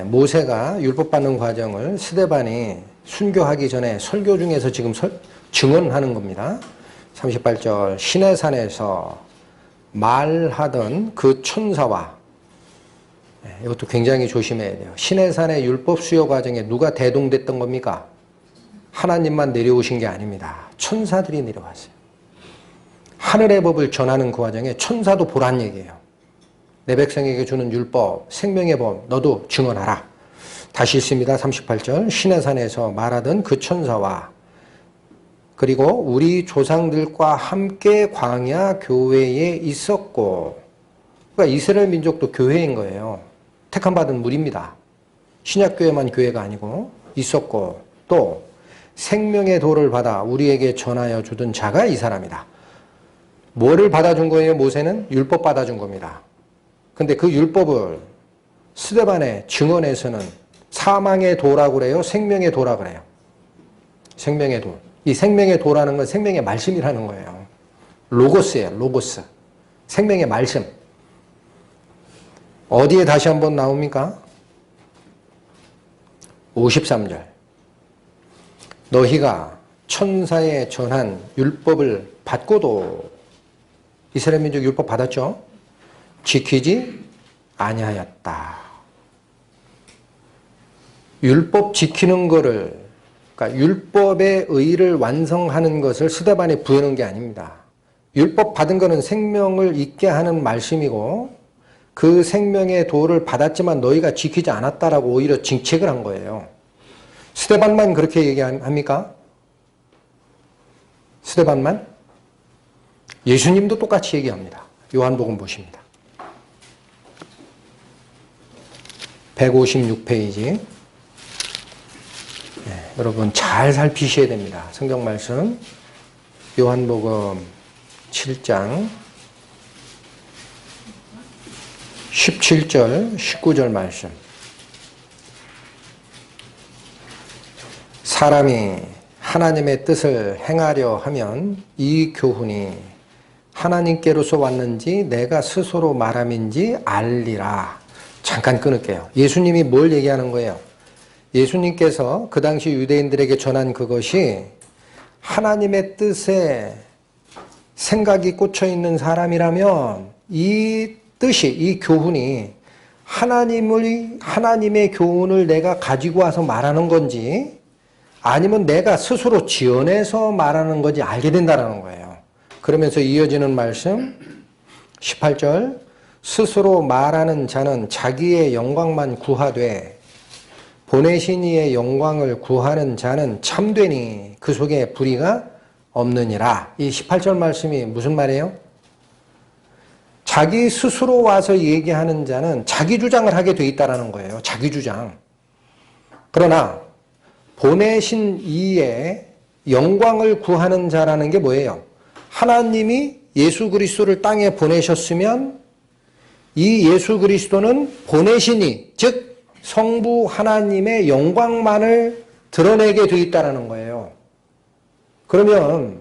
모세가 율법 받는 과정을 스데반이 순교하기 전에 설교 중에서 지금 증언하는 겁니다. 38절 시내산에서 말하던 그 천사와 이것도 굉장히 조심해야 돼요. 시내산의 율법 수요 과정에 누가 대동됐던 겁니까? 하나님만 내려오신 게 아닙니다. 천사들이 내려왔어요. 하늘의 법을 전하는 그 과정에 천사도 보란 얘기예요. 내 백성에게 주는 율법, 생명의 법, 너도 증언하라. 다시 읽습니다. 38절. 시내산에서 말하던 그 천사와 그리고 우리 조상들과 함께 광야 교회에 있었고, 그러니까 이스라엘 민족도 교회인 거예요. 택함받은 무리입니다. 신약교회만 교회가 아니고 있었고, 또 생명의 도를 받아 우리에게 전하여 주던 자가 이 사람이다. 뭐를 받아준 거예요? 모세는 율법 받아준 겁니다. 근데 그 율법을 스데반의 증언에서는 사망의 도라고 그래요? 생명의 도라고 그래요? 생명의 도. 이 생명의 도라는 건 생명의 말씀이라는 거예요. 로고스예요. 로고스. 생명의 말씀. 어디에 다시 한번 나옵니까? 53절. 너희가 천사에 전한 율법을 받고도, 이스라엘 민족 율법 받았죠? 지키지 아니하였다. 율법 지키는 거를, 그러니까 율법의 의를 완성하는 것을 스데반에 부여놓은 게 아닙니다. 율법 받은 거는 생명을 있게 하는 말씀이고, 그 생명의 도를 받았지만 너희가 지키지 않았다라고 오히려 징책을 한 거예요. 스데반만 그렇게 얘기합니까? 스데반만? 예수님도 똑같이 얘기합니다. 요한복음 보십니다. 156페이지. 여러분 잘 살피셔야 됩니다. 성경 말씀. 요한복음 7장 17절, 19절 말씀. 사람이 하나님의 뜻을 행하려 하면 이 교훈이 하나님께로서 왔는지 내가 스스로 말함인지 알리라. 잠깐 끊을게요. 예수님이 뭘 얘기하는 거예요? 예수님께서 그 당시 유대인들에게 전한 그것이 하나님의 뜻에 생각이 꽂혀 있는 사람이라면 이 뜻이, 이 교훈이 하나님의 교훈을 내가 가지고 와서 말하는 건지 아니면 내가 스스로 지어내서 말하는 건지 알게 된다는 거예요. 그러면서 이어지는 말씀 18절. 스스로 말하는 자는 자기의 영광만 구하되 보내신 이의 영광을 구하는 자는 참되니 그 속에 불의가 없느니라. 이 18절 말씀이 무슨 말이에요? 자기 스스로 와서 얘기하는 자는 자기 주장을 하게 돼 있다는 거예요. 자기 주장. 그러나 보내신 이의 영광을 구하는 자라는 게 뭐예요? 하나님이 예수 그리스도를 땅에 보내셨으면 이 예수 그리스도는 보내신 이, 즉 성부 하나님의 영광만을 드러내게 돼 있다는 거예요. 그러면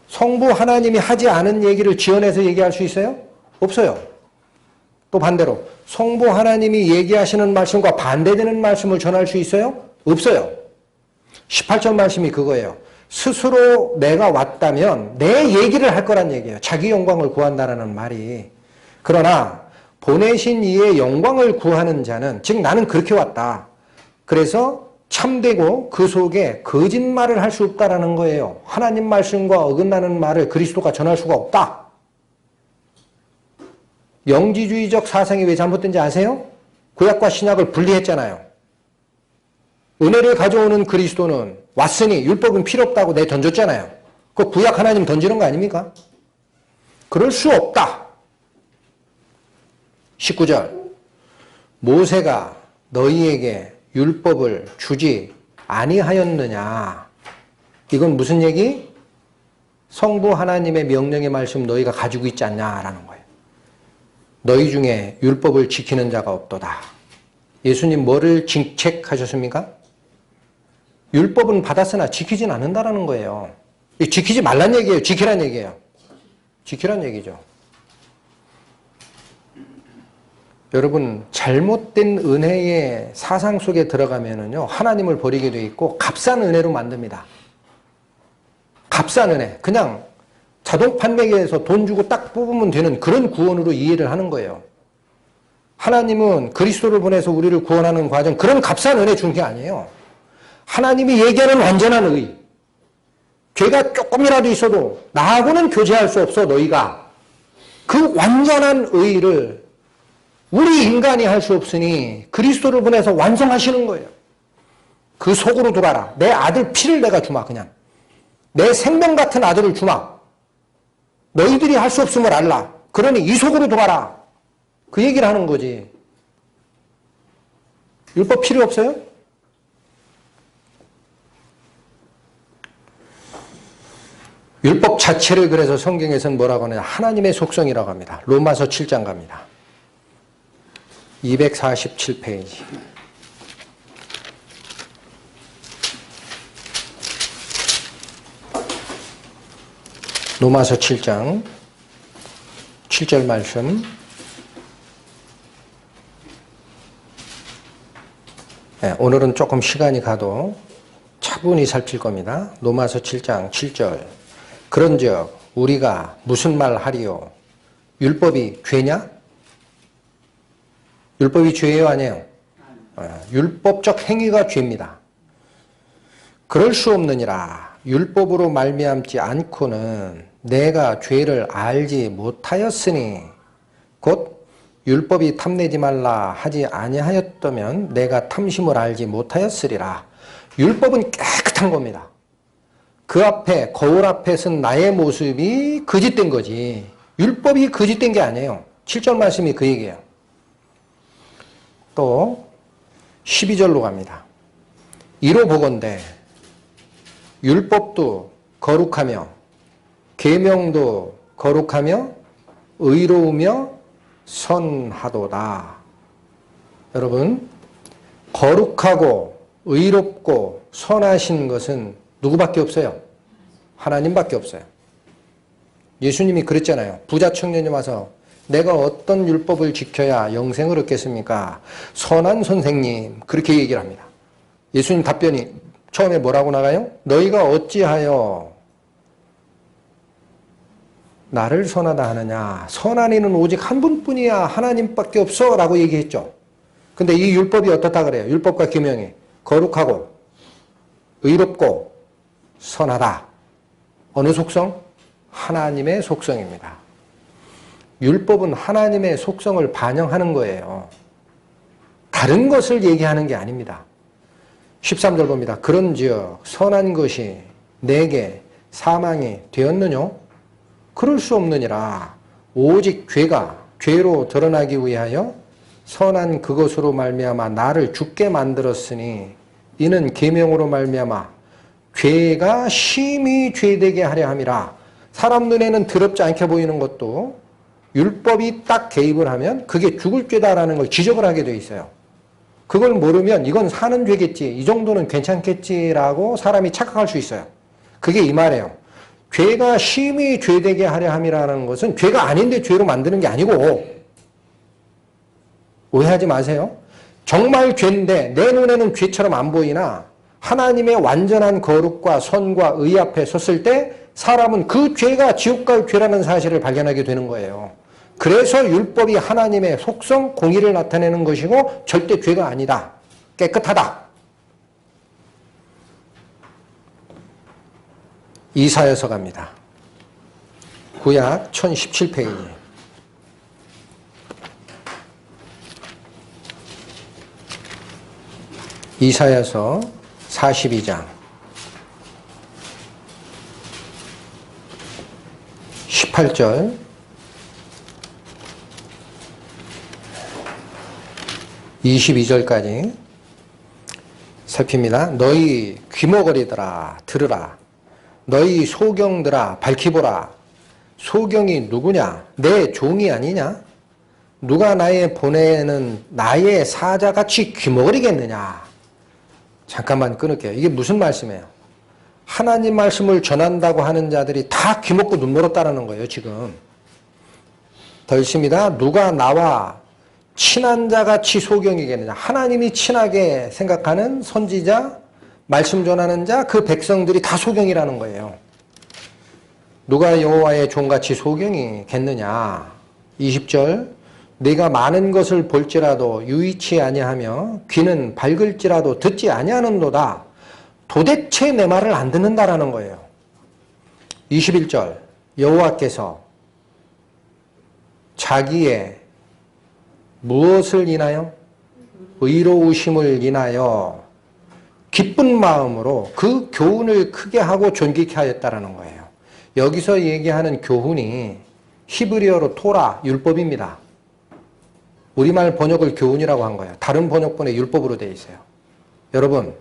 성부 하나님이 하지 않은 얘기를 지어내서 얘기할 수 있어요? 없어요. 또 반대로 성부 하나님이 얘기하시는 말씀과 반대되는 말씀을 전할 수 있어요? 없어요. 18절 말씀이 그거예요. 스스로 내가 왔다면 내 얘기를 할 거란 얘기예요. 자기 영광을 구한다라는 말이. 그러나 보내신 이의 영광을 구하는 자는, 즉 나는 그렇게 왔다. 그래서 참되고 그 속에 거짓말을 할 수 없다라는 거예요. 하나님 말씀과 어긋나는 말을 그리스도가 전할 수가 없다. 영지주의적 사상이 왜 잘못된지 아세요? 구약과 신약을 분리했잖아요. 은혜를 가져오는 그리스도는 왔으니 율법은 필요 없다고 내던졌잖아요. 그 구약 하나님 던지는 거 아닙니까? 그럴 수 없다. 19절. 모세가 너희에게 율법을 주지 아니하였느냐. 이건 무슨 얘기? 성부 하나님의 명령의 말씀 너희가 가지고 있지 않냐라는 거예요. 너희 중에 율법을 지키는 자가 없도다. 예수님 뭐를 징책하셨습니까? 율법은 받았으나 지키진 않는다라는 거예요. 지키지 말란 얘기예요. 지키란 얘기예요. 지키란 얘기죠. 여러분 잘못된 은혜의 사상 속에 들어가면은요 하나님을 버리게 돼 있고 값싼 은혜로 만듭니다. 값싼 은혜, 그냥 자동 판매기에서 돈 주고 딱 뽑으면 되는 그런 구원으로 이해를 하는 거예요. 하나님은 그리스도를 보내서 우리를 구원하는 과정, 그런 값싼 은혜 준 게 아니에요. 하나님이 얘기하는 완전한 의. 죄가 조금이라도 있어도 나하고는 교제할 수 없어 너희가. 그 완전한 의를 우리 인간이 할 수 없으니 그리스도를 보내서 완성하시는 거예요. 그 속으로 돌아라. 내 아들 피를 내가 주마 그냥. 내 생명 같은 아들을 주마. 너희들이 할 수 없음을 알라. 그러니 이 속으로 돌아라. 그 얘기를 하는 거지. 율법 필요 없어요? 율법 자체를 그래서 성경에서는 뭐라고 하느냐. 하나님의 속성이라고 합니다. 로마서 7장 갑니다. 247페이지. 로마서 7장 7절 말씀. 네, 오늘은 조금 시간이 가도 차분히 살필 겁니다. 로마서 7장 7절. 그런즉 우리가 무슨 말 하리요? 율법이 죄냐? 율법이 죄예요, 아니에요? 율법적 행위가 죄입니다. 그럴 수 없느니라. 율법으로 말미암지 않고는 내가 죄를 알지 못하였으니 곧 율법이 탐내지 말라 하지 아니하였다면 내가 탐심을 알지 못하였으리라. 율법은 깨끗한 겁니다. 그 앞에 거울 앞에 선 나의 모습이 거짓된 거지. 율법이 거짓된 게 아니에요. 7절 말씀이 그 얘기예요. 또 12절로 갑니다. 이로 보건대 율법도 거룩하며 계명도 거룩하며 의로우며 선하도다. 여러분, 거룩하고 의롭고 선하신 것은 누구밖에 없어요? 하나님밖에 없어요. 예수님이 그랬잖아요. 부자 청년이 와서 내가 어떤 율법을 지켜야 영생을 얻겠습니까? 선한 선생님, 그렇게 얘기를 합니다. 예수님 답변이 처음에 뭐라고 나가요? 너희가 어찌하여 나를 선하다 하느냐. 선한 이는 오직 한 분뿐이야. 하나님밖에 없어 라고 얘기했죠. 근데 이 율법이 어떻다 그래요? 율법과 계명이 거룩하고 의롭고 선하다. 어느 속성? 하나님의 속성입니다. 율법은 하나님의 속성을 반영하는 거예요. 다른 것을 얘기하는 게 아닙니다. 13절 봅니다. 그런즉 선한 것이 내게 사망이 되었느뇨? 그럴 수 없느니라. 오직 죄가 죄로 드러나기 위하여 선한 그것으로 말미암아 나를 죽게 만들었으니 이는 계명으로 말미암아 죄가 심히 죄되게 하려 함이라. 사람 눈에는 더럽지 않게 보이는 것도 율법이 딱 개입을 하면 그게 죽을 죄다라는 걸 지적을 하게 돼 있어요. 그걸 모르면 이건 사는 죄겠지, 이 정도는 괜찮겠지라고 사람이 착각할 수 있어요. 그게 이 말이에요. 죄가 심히 죄되게 하려 함이라는 것은 죄가 아닌데 죄로 만드는 게 아니고, 오해하지 마세요. 정말 죄인데 내 눈에는 죄처럼 안 보이나 하나님의 완전한 거룩과 선과 의 앞에 섰을 때 사람은 그 죄가 지옥 갈 죄라는 사실을 발견하게 되는 거예요. 그래서 율법이 하나님의 속성, 공의를 나타내는 것이고 절대 죄가 아니다. 깨끗하다. 이사야서 갑니다. 구약 1017페이지. 이사야서 42장 18절 22절까지 살핍니다. 너희 귀머거리들아 들으라. 너희 소경들아 밝히보라. 소경이 누구냐? 내 종이 아니냐? 누가 나의 보내는 나의 사자같이 귀머거리겠느냐? 잠깐만 끊을게요. 이게 무슨 말씀이에요? 하나님 말씀을 전한다고 하는 자들이 다 귀먹고 눈 멀었다는 거예요, 지금. 더 있습니다. 누가 나와 친한 자같이 소경이겠느냐. 하나님이 친하게 생각하는 선지자, 말씀 전하는 자, 그 백성들이 다 소경이라는 거예요. 누가 여호와의 종같이 소경이겠느냐. 20절 네가 많은 것을 볼지라도 유의치 아니하며 귀는 밝을지라도 듣지 아니하는도다. 도대체 내 말을 안 듣는다라는 거예요. 21절 여호와께서 자기의 무엇을 인하여? 의로우심을 인하여 기쁜 마음으로 그 교훈을 크게 하고 존귀케 하였다라는 거예요. 여기서 얘기하는 교훈이 히브리어로 토라, 율법입니다. 우리말 번역을 교훈이라고 한 거예요. 다른 번역본에 율법으로 되어 있어요. 여러분,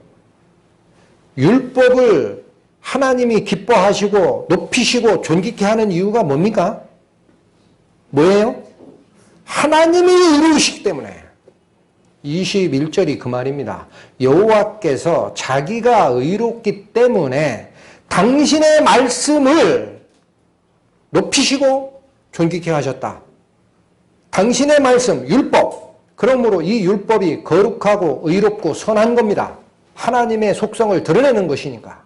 율법을 하나님이 기뻐하시고 높이시고 존귀케 하는 이유가 뭡니까? 뭐예요? 하나님이 의로우시기 때문에. 21절이 그 말입니다. 여호와께서 자기가 의롭기 때문에 당신의 말씀을 높이시고 존귀케 하셨다. 당신의 말씀, 율법. 그러므로 이 율법이 거룩하고 의롭고 선한 겁니다. 하나님의 속성을 드러내는 것이니까.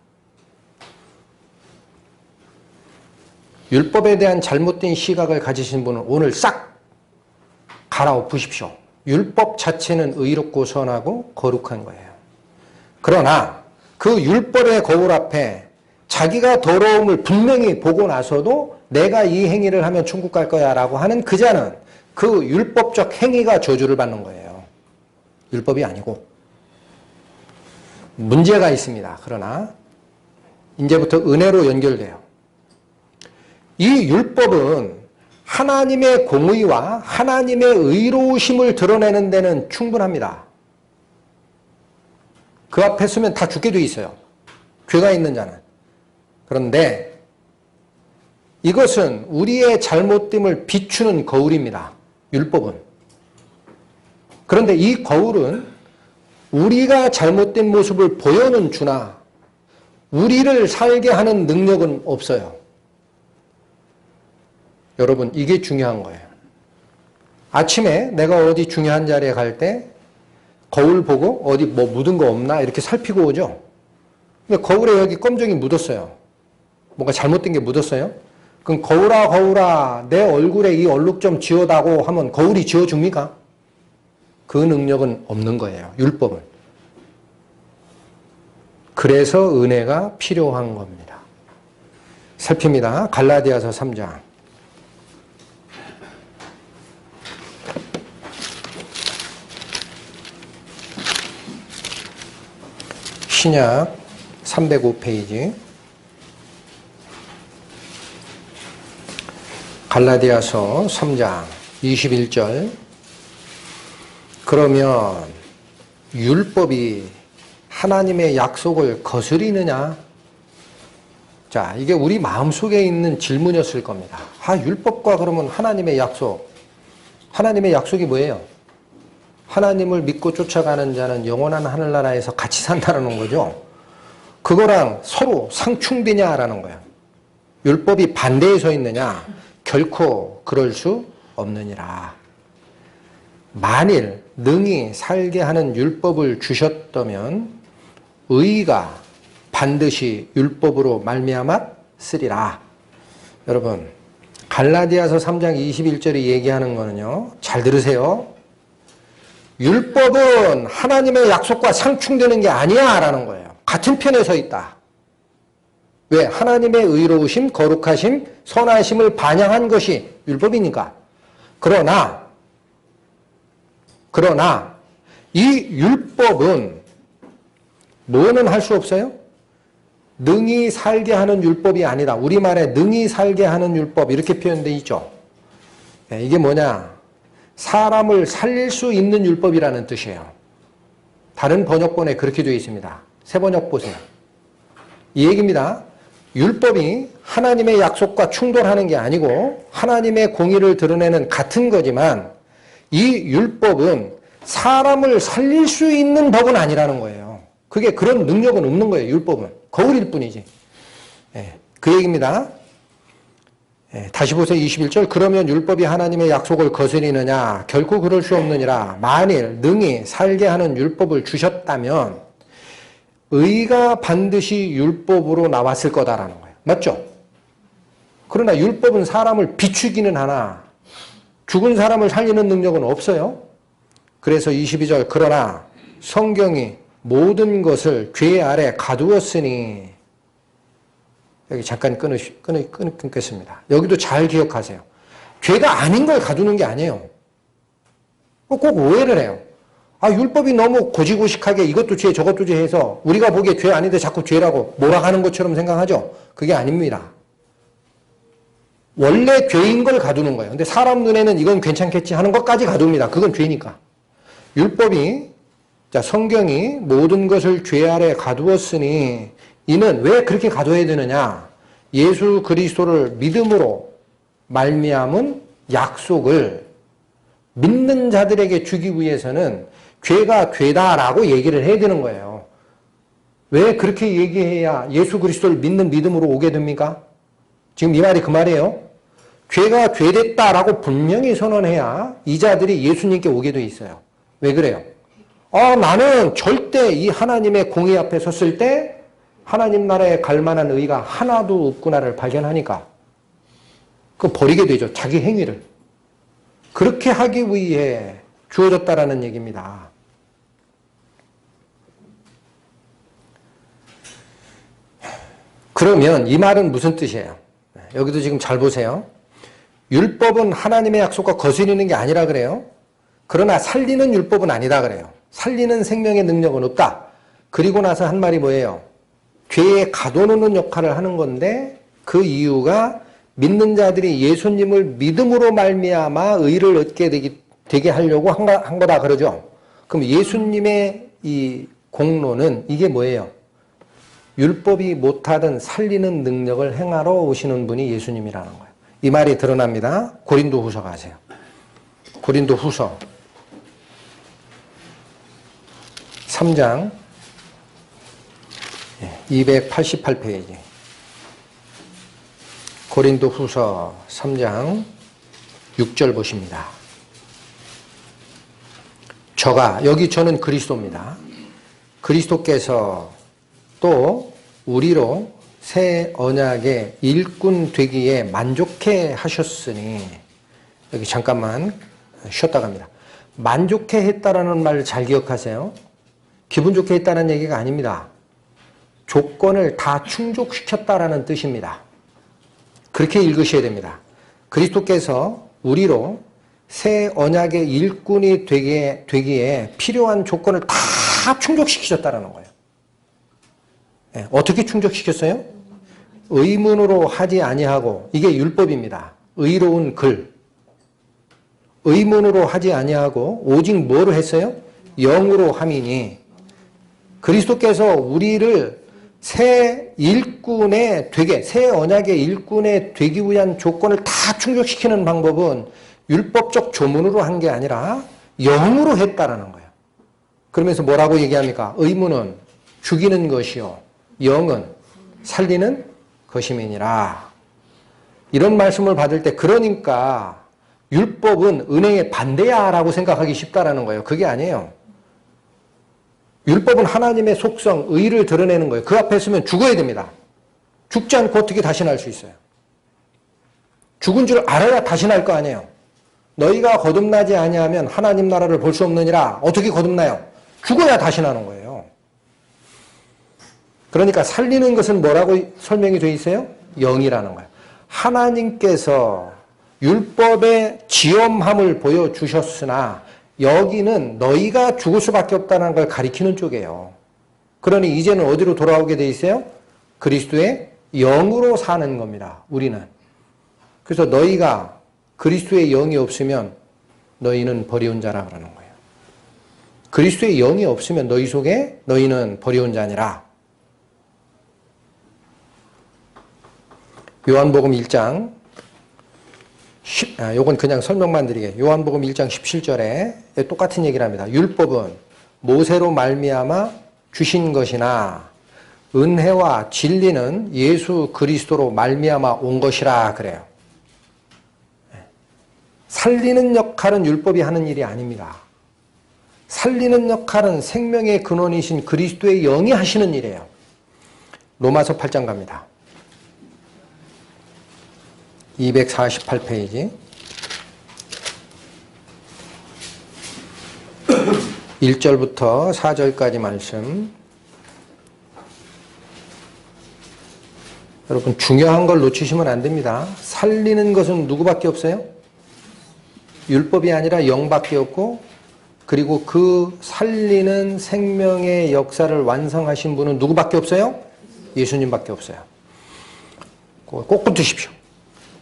율법에 대한 잘못된 시각을 가지신 분은 오늘 싹 갈아엎으십시오. 율법 자체는 의롭고 선하고 거룩한 거예요. 그러나 그 율법의 거울 앞에 자기가 더러움을 분명히 보고 나서도 내가 이 행위를 하면 천국 갈 거야 라고 하는 그 자는 그 율법적 행위가 저주를 받는 거예요. 율법이 아니고. 문제가 있습니다. 그러나 이제부터 은혜로 연결돼요. 이 율법은 하나님의 공의와 하나님의 의로우심을 드러내는 데는 충분합니다. 그 앞에 서면 다 죽게 돼 있어요. 죄가 있는 자는. 그런데 이것은 우리의 잘못됨을 비추는 거울입니다. 율법은. 그런데 이 거울은 우리가 잘못된 모습을 보여는 주나 우리를 살게 하는 능력은 없어요. 여러분, 이게 중요한 거예요. 아침에 내가 어디 중요한 자리에 갈 때 거울 보고 어디 뭐 묻은 거 없나 이렇게 살피고 오죠. 근데 거울에 여기 검정이 묻었어요. 뭔가 잘못된 게 묻었어요. 그럼 거울아 내 얼굴에 이 얼룩 좀 지워다고 하면 거울이 지워줍니까? 그 능력은 없는 거예요. 율법은. 그래서 은혜가 필요한 겁니다. 살핍니다. 갈라디아서 3장. 신약 305페이지. 갈라디아서 3장 21절. 그러면 율법이 하나님의 약속을 거스리느냐? 자, 이게 우리 마음속에 있는 질문이었을 겁니다. 율법과 그러면 하나님의 약속. 하나님의 약속이 뭐예요? 하나님을 믿고 쫓아가는 자는 영원한 하늘나라에서 같이 산다는 거죠. 그거랑 서로 상충되냐라는 거예요. 율법이 반대에 서 있느냐? 결코 그럴 수 없느니라. 만일 능히 살게 하는 율법을 주셨다면 의가 반드시 율법으로 말미암아 쓰리라. 여러분, 갈라디아서 3장 21절이 얘기하는 거는요. 잘 들으세요. 율법은 하나님의 약속과 상충되는 게 아니야 라는 거예요. 같은 편에 서 있다. 왜? 하나님의 의로우심, 거룩하심, 선하심을 반영한 것이 율법이니까. 그러나 이 율법은 뭐는 할 수 없어요? 능히 살게 하는 율법이 아니다. 우리말에 능히 살게 하는 율법 이렇게 표현되어 있죠. 이게 뭐냐? 사람을 살릴 수 있는 율법이라는 뜻이에요. 다른 번역본에 그렇게 되어 있습니다. 새 번역 보세요. 이 얘기입니다. 율법이 하나님의 약속과 충돌하는 게 아니고 하나님의 공의를 드러내는 같은 거지만 이 율법은 사람을 살릴 수 있는 법은 아니라는 거예요. 그게 그런 능력은 없는 거예요. 율법은. 거울일 뿐이지. 그 얘기입니다. 다시 보세요. 21절. 그러면 율법이 하나님의 약속을 거스리느냐? 결코 그럴 수 없느니라. 만일 능히 살게 하는 율법을 주셨다면 의가 반드시 율법으로 나왔을 거다라는 거예요. 맞죠? 그러나 율법은 사람을 비추기는 하나 죽은 사람을 살리는 능력은 없어요. 그래서 22절 그러나 성경이 모든 것을 죄 아래 가두었으니 여기 잠깐 끊겠습니다. 여기도 잘 기억하세요. 죄가 아닌 걸 가두는 게 아니에요. 꼭 오해를 해요. 율법이 너무 고지고식하게 이것도 죄 저것도 죄 해서 우리가 보기에 죄 아닌데 자꾸 죄라고 몰아가는 것처럼 생각하죠. 그게 아닙니다. 원래 죄인 걸 가두는 거예요. 근데 사람 눈에는 이건 괜찮겠지 하는 것까지 가둡니다. 그건 죄니까. 율법이 성경이 모든 것을 죄 아래 가두었으니 이는 왜 그렇게 가둬야 되느냐? 예수 그리스도를 믿음으로 말미암은 약속을 믿는 자들에게 주기 위해서는 죄가 죄다라고 얘기를 해야 되는 거예요. 왜 그렇게 얘기해야 예수 그리스도를 믿는 믿음으로 오게 됩니까? 지금 이 말이 그 말이에요. 죄가 죄됐다라고 분명히 선언해야 이 자들이 예수님께 오게 돼 있어요. 왜 그래요? 나는 절대 이 하나님의 공의 앞에 섰을 때 하나님 나라에 갈 만한 의가 하나도 없구나를 발견하니까 그거 버리게 되죠. 자기 행위를. 그렇게 하기 위해 주어졌다라는 얘기입니다. 그러면 이 말은 무슨 뜻이에요? 여기도 지금 잘 보세요. 율법은 하나님의 약속과 거스리는 게 아니라 그래요. 그러나 살리는 율법은 아니다 그래요. 살리는 생명의 능력은 없다. 그리고 나서 한 말이 뭐예요? 죄에 가둬놓는 역할을 하는 건데 그 이유가 믿는 자들이 예수님을 믿음으로 말미암아 의를 얻게 되게 하려고 한 거다 그러죠. 그럼 예수님의 이 공로는 이게 뭐예요? 율법이 못하던 살리는 능력을 행하러 오시는 분이 예수님이라는 거예요. 이 말이 드러납니다. 고린도후서 가세요. 고린도후서 3장 288페이지. 고린도후서 3장 6절 보십니다. 여기 저는 그리스도입니다. 그리스도께서 또 우리로 새 언약의 일꾼 되기에 만족해 하셨으니, 여기 잠깐만 쉬었다 갑니다. 만족해 했다라는 말을 잘 기억하세요. 기분 좋게 했다는 얘기가 아닙니다. 조건을 다 충족시켰다라는 뜻입니다. 그렇게 읽으셔야 됩니다. 그리스도께서 우리로 새 언약의 일꾼이 되기에 필요한 조건을 다 충족시키셨다라는 거예요. 네, 어떻게 충족시켰어요? 의문으로 하지 아니하고, 이게 율법입니다. 의로운 글. 의문으로 하지 아니하고 오직 뭐로 했어요? 영으로 함이니. 그리스도께서 우리를 새 일꾼에 되게, 새 언약의 일꾼에 되기 위한 조건을 다 충족시키는 방법은 율법적 조문으로 한 게 아니라 영으로 했다라는 거예요. 그러면서 뭐라고 얘기합니까? 의문은 죽이는 것이요, 영은 살리는 것임이니라. 이런 말씀을 받을 때, 그러니까 율법은 은혜의 반대야 라고 생각하기 쉽다라는 거예요. 그게 아니에요. 율법은 하나님의 속성, 의를 드러내는 거예요. 그 앞에 서면 죽어야 됩니다. 죽지 않고 어떻게 다시 날 수 있어요? 죽은 줄 알아야 다시 날 거 아니에요. 너희가 거듭나지 아니하면 하나님 나라를 볼 수 없느니라. 어떻게 거듭나요? 죽어야 다시 나는 거예요. 그러니까 살리는 것은 뭐라고 설명이 되어 있어요? 영이라는 거예요. 하나님께서 율법의 지엄함을 보여주셨으나 여기는 너희가 죽을 수밖에 없다는 걸 가리키는 쪽이에요. 그러니 이제는 어디로 돌아오게 돼 있어요? 그리스도의 영으로 사는 겁니다. 우리는. 그래서 너희가 그리스도의 영이 없으면 너희는 버리운 자라 그러는 거예요. 그리스도의 영이 없으면 너희 속에 너희는 버리운 자니라. 요한복음 1장, 요건 그냥 설명만 드리게. 요한복음 1장 17절에 똑같은 얘기를 합니다. 율법은 모세로 말미암아 주신 것이나 은혜와 진리는 예수 그리스도로 말미암아 온 것이라 그래요. 살리는 역할은 율법이 하는 일이 아닙니다. 살리는 역할은 생명의 근원이신 그리스도의 영이 하시는 일이에요. 로마서 8장 갑니다. 248페이지. 1절부터 4절까지 말씀. 여러분 중요한 걸 놓치시면 안 됩니다. 살리는 것은 누구밖에 없어요? 율법이 아니라 영밖에 없고, 그리고 그 살리는 생명의 역사를 완성하신 분은 누구밖에 없어요? 예수님밖에 없어요. 꼭 붙으십시오.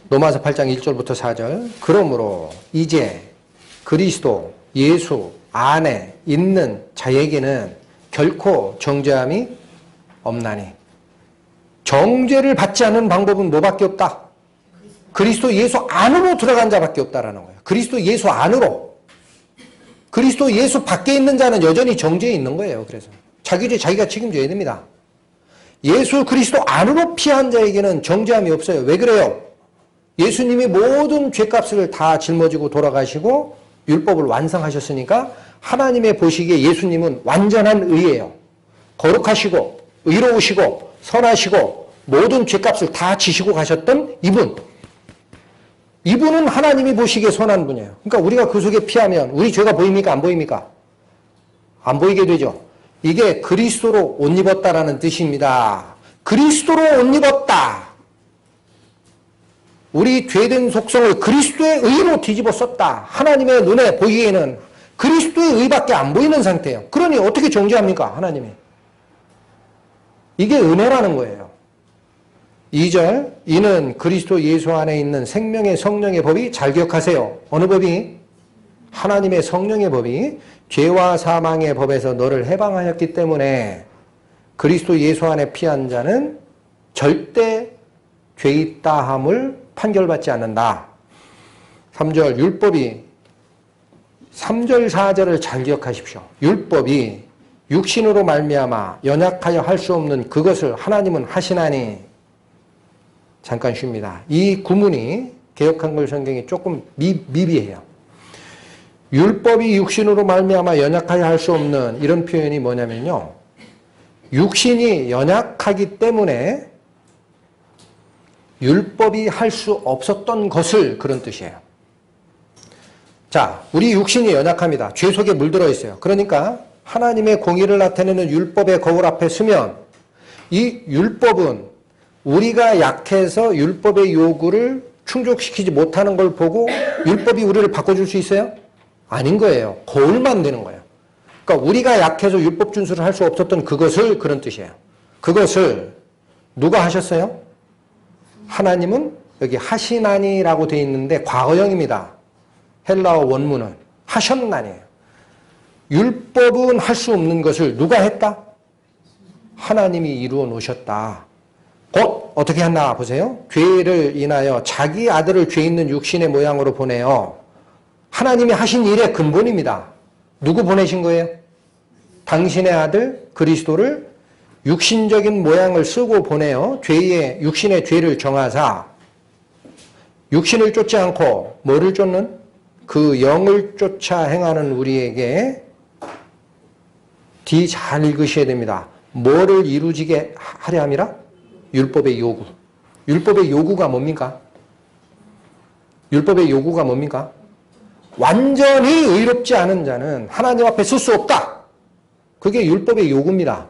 로마서 8장 1절부터 4절. 그러므로 이제 그리스도 예수 안에 있는 자에게는 결코 정죄함이 없나니. 정죄를 받지 않는 방법은 뭐밖에 없다? 그리스도 예수 안으로 들어간 자밖에 없다라는 거예요. 그리스도 예수 안으로. 그리스도 예수 밖에 있는 자는 여전히 정죄에 있는 거예요. 그래서 자기 죄 자기가 책임져야 됩니다. 예수 그리스도 안으로 피한 자에게는 정죄함이 없어요. 왜 그래요? 예수님이 모든 죄값을 다 짊어지고 돌아가시고 율법을 완성하셨으니까 하나님의 보시기에 예수님은 완전한 의예요. 거룩하시고 의로우시고 선하시고 모든 죄값을 다 지시고 가셨던 이분은 하나님이 보시기에 선한 분이에요. 그러니까 우리가 그 속에 피하면 우리 죄가 보입니까? 안 보입니까? 안 보이게 되죠. 이게 그리스도로 옷 입었다라는 뜻입니다. 그리스도로 옷 입었다. 우리 죄된 속성을 그리스도의 의로 뒤집어 썼다. 하나님의 눈에 보기에는 그리스도의 의밖에 안 보이는 상태예요. 그러니 어떻게 정죄합니까? 하나님이. 이게 은혜라는 거예요. 2절, 이는 그리스도 예수 안에 있는 생명의 성령의 법이, 잘 기억하세요. 어느 법이? 하나님의 성령의 법이 죄와 사망의 법에서 너를 해방하였기 때문에 그리스도 예수 안에 피한 자는 절대 죄 있다 함을 판결받지 않는다. 3절, 율법이 3절 4절을 잘 기억하십시오. 율법이 육신으로 말미암아 연약하여 할 수 없는 그것을 하나님은 하시나니. 잠깐 쉽니다. 이 구문이 개역한글 성경이 조금 미비해요. 율법이 육신으로 말미암아 연약하여 할 수 없는, 이런 표현이 뭐냐면요, 육신이 연약하기 때문에 율법이 할 수 없었던 것을, 그런 뜻이에요. 자, 우리 육신이 연약합니다. 죄 속에 물들어 있어요. 그러니까 하나님의 공의를 나타내는 율법의 거울 앞에 서면 이 율법은 우리가 약해서 율법의 요구를 충족시키지 못하는 걸 보고 율법이 우리를 바꿔줄 수 있어요? 아닌 거예요. 거울만 되는 거예요. 그러니까 우리가 약해서 율법 준수를 할 수 없었던 그것을, 그런 뜻이에요. 그것을 누가 하셨어요? 하나님은 여기 하시나니라고 되어 있는데 과거형입니다. 헬라어 원문은 하셨나니예요. 율법은 할 수 없는 것을 누가 했다? 하나님이 이루어 놓으셨다. 곧 어떻게 했나 보세요. 죄를 인하여 자기 아들을 죄 있는 육신의 모양으로 보내어, 하나님이 하신 일의 근본입니다. 누구 보내신 거예요? 당신의 아들 그리스도를 육신적인 모양을 쓰고 보내어 죄의 육신의 죄를 정하사, 육신을 쫓지 않고 뭐를 쫓는? 그 영을 쫓아 행하는 우리에게, 뒤 잘 읽으셔야 됩니다. 뭐를 이루지게 하려 함이라? 율법의 요구. 율법의 요구가 뭡니까? 율법의 요구가 뭡니까? 완전히 의롭지 않은 자는 하나님 앞에 설 수 없다. 그게 율법의 요구입니다.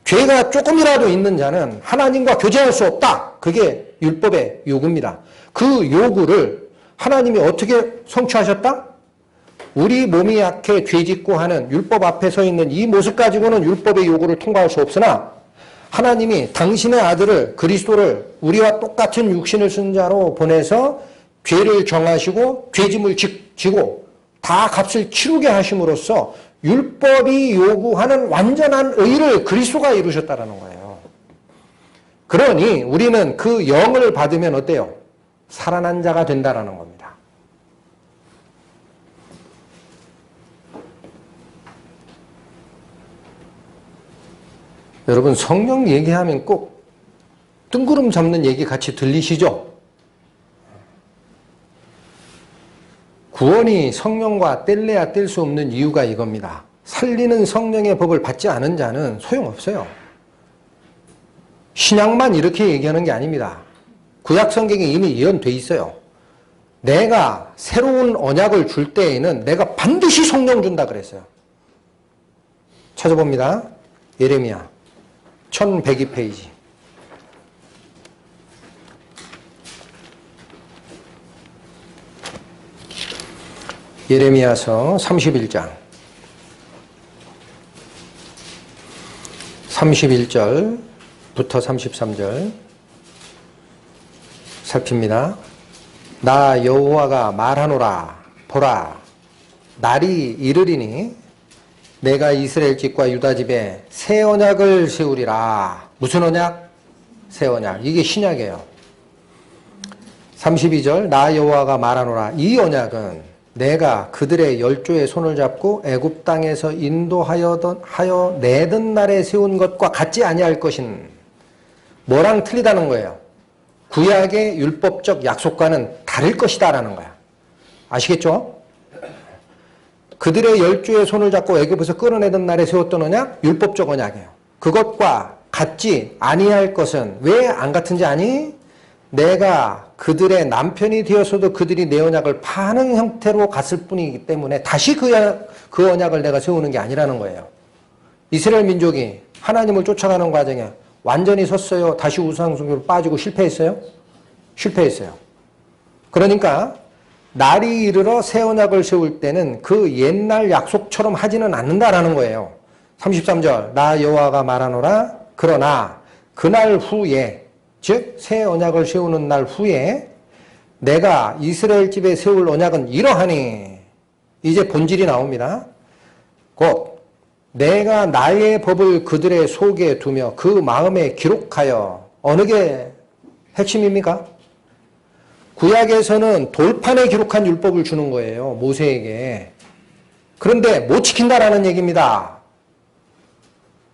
죄가 조금이라도 있는 자는 하나님과 교제할 수 없다. 그게 율법의 요구입니다. 그 요구를 하나님이 어떻게 성취하셨다? 우리 몸이 약해 죄짓고 하는 율법 앞에 서 있는 이 모습 가지고는 율법의 요구를 통과할 수 없으나, 하나님이 당신의 아들을 그리스도를 우리와 똑같은 육신을 쓴 자로 보내서 죄를 정하시고 죄짐을 지고 다 값을 치르게 하심으로써 율법이 요구하는 완전한 의를 그리스도가 이루셨다는 거예요. 그러니 우리는 그 영을 받으면 어때요? 살아난 자가 된다는 겁니다. 여러분, 성령 얘기하면 꼭 뜬구름 잡는 얘기 같이 들리시죠? 구원이 성령과 뗄래야 뗄 수 없는 이유가 이겁니다. 살리는 성령의 법을 받지 않은 자는 소용없어요. 신약만 이렇게 얘기하는 게 아닙니다. 구약 성경에 이미 예언돼 있어요. 내가 새로운 언약을 줄 때에는 내가 반드시 성령 준다 그랬어요. 찾아봅니다. 예레미야 1102페이지. 예레미야서 31장 31절부터 33절 살핍니다. 나 여호와가 말하노라. 보라, 날이 이르리니 내가 이스라엘 집과 유다 집에 새 언약을 세우리라. 무슨 언약? 새 언약. 이게 신약이에요. 32절 나 여호와가 말하노라. 이 언약은 내가 그들의 열조의 손을 잡고 애굽 땅에서 인도하여 내던 날에 세운 것과 같지 아니할 것인. 뭐랑 틀리다는 거예요? 구약의 율법적 약속과는 다를 것이다 라는 거야. 아시겠죠? 그들의 열조의 손을 잡고 애굽에서 끌어내던 날에 세웠던 언약, 율법적 언약이에요. 그것과 같지 아니할 것은 왜 안 같은지 아니? 내가 그들의 남편이 되었어도 그들이 내 언약을 파는 형태로 갔을 뿐이기 때문에 다시 그 언약을 내가 세우는 게 아니라는 거예요. 이스라엘 민족이 하나님을 쫓아가는 과정에 완전히 섰어요? 다시 우상숭배로 빠지고 실패했어요? 실패했어요. 그러니까 날이 이르러 새 언약을 세울 때는 그 옛날 약속처럼 하지는 않는다라는 거예요. 33절 나 여호와가 말하노라. 그러나 그날 후에, 즉 새 언약을 세우는 날 후에 내가 이스라엘 집에 세울 언약은 이러하니. 이제 본질이 나옵니다. 곧 내가 나의 법을 그들의 속에 두며 그 마음에 기록하여. 어느 게 핵심입니까? 구약에서는 돌판에 기록한 율법을 주는 거예요. 모세에게. 그런데 못 지킨다라는 얘기입니다.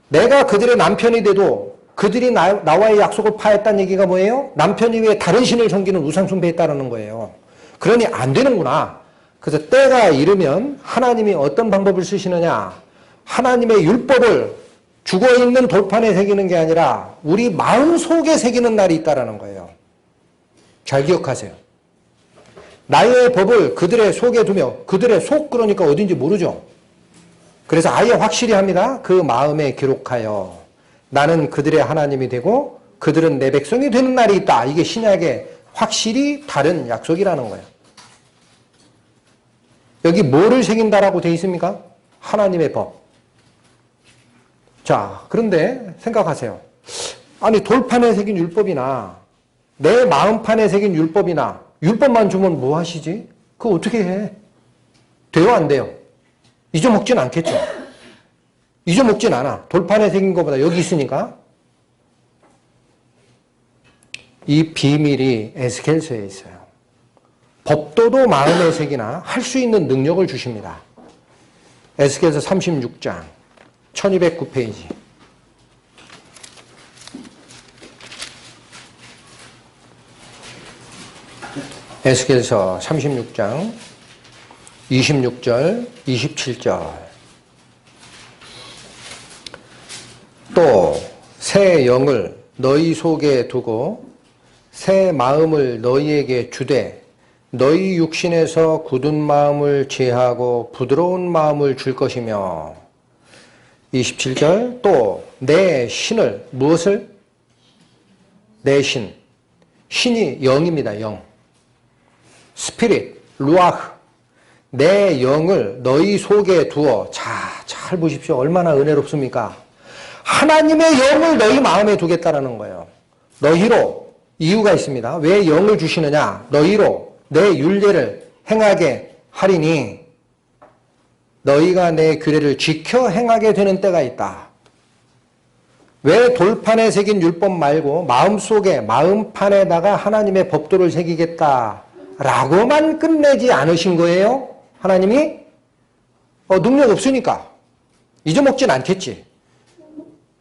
내가 그들의 남편이 돼도 그들이 나와의 약속을 파했다는 얘기가 뭐예요? 남편 이외에 다른 신을 섬기는 우상숭배했다는 거예요. 그러니 안 되는구나. 그래서 때가 이르면 하나님이 어떤 방법을 쓰시느냐. 하나님의 율법을 죽어있는 돌판에 새기는 게 아니라 우리 마음속에 새기는 날이 있다는 거예요. 잘 기억하세요. 나의 법을 그들의 속에 두며, 그들의 속 그러니까 어딘지 모르죠. 그래서 아예 확실히 합니다. 그 마음에 기록하여 나는 그들의 하나님이 되고 그들은 내 백성이 되는 날이 있다. 이게 신약의 확실히 다른 약속이라는 거예요. 여기 뭐를 새긴다라고 되어 있습니까? 하나님의 법. 자, 그런데 생각하세요. 아니 돌판에 새긴 율법이나 내 마음판에 새긴 율법이나 율법만 주면 뭐 하시지? 그거 어떻게 해? 돼요, 안 돼요? 잊어먹진 않겠죠? 잊어먹진 않아. 돌판에 새긴 것보다 여기 있으니까. 이 비밀이 에스겔서에 있어요. 법도도 마음에 새기나 할 수 있는 능력을 주십니다. 에스겔서 36장 1209페이지. 에스겔서 36장 26절 27절. 또 새 영을 너희 속에 두고 새 마음을 너희에게 주되 너희 육신에서 굳은 마음을 제하고 부드러운 마음을 줄 것이며. 27절 또 내 신을, 무엇을? 내 신. 신이 영입니다. 영. 스피릿, 루아흐. 내 영을 너희 속에 두어. 자, 잘 보십시오. 얼마나 은혜롭습니까? 하나님의 영을 너희 마음에 두겠다라는 거예요. 너희로 이유가 있습니다. 왜 영을 주시느냐? 너희로 내 율례를 행하게 하리니 너희가 내 규례를 지켜 행하게 되는 때가 있다. 왜 돌판에 새긴 율법 말고 마음속에 마음판에다가 하나님의 법도를 새기겠다라고만 끝내지 않으신 거예요? 하나님이? 능력 없으니까. 잊어먹진 않겠지.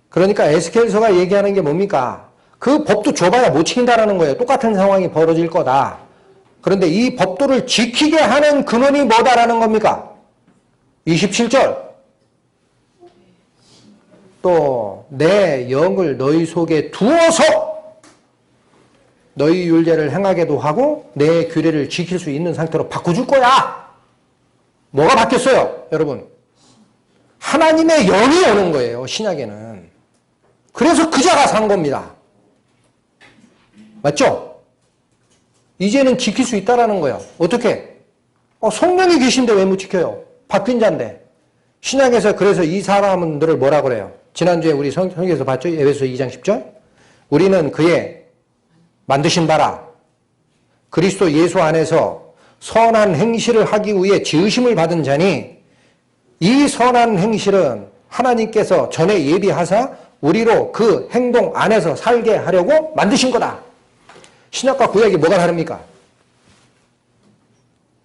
그러니까 에스겔서가 얘기하는 게 뭡니까? 그 법도 줘봐야 못 지킨다라는 거예요. 똑같은 상황이 벌어질 거다. 그런데 이 법도를 지키게 하는 근원이 뭐다라는 겁니까? 27절. 또 내 영을 너희 속에 두어서 너희 율례를 행하게도 하고 내 규례를 지킬 수 있는 상태로 바꿔줄 거야. 뭐가 바뀌었어요, 여러분? 하나님의 영이 오는 거예요, 신약에는. 그래서 그 자가 산 겁니다. 맞죠? 이제는 지킬 수 있다라는 거예요. 어떻게? 성령이 계신데 왜 못 지켜요? 바뀐 자인데. 신약에서 그래서 이 사람들을 뭐라 그래요? 지난주에 우리 성경에서 봤죠? 에베소 2장 10절? 우리는 그의 만드신 바라 그리스도 예수 안에서 선한 행실을 하기 위해 지으심을 받은 자니 이 선한 행실은 하나님께서 전에 예비하사 우리로 그 행동 안에서 살게 하려고 만드신 거다. 신약과 구약이 뭐가 다릅니까?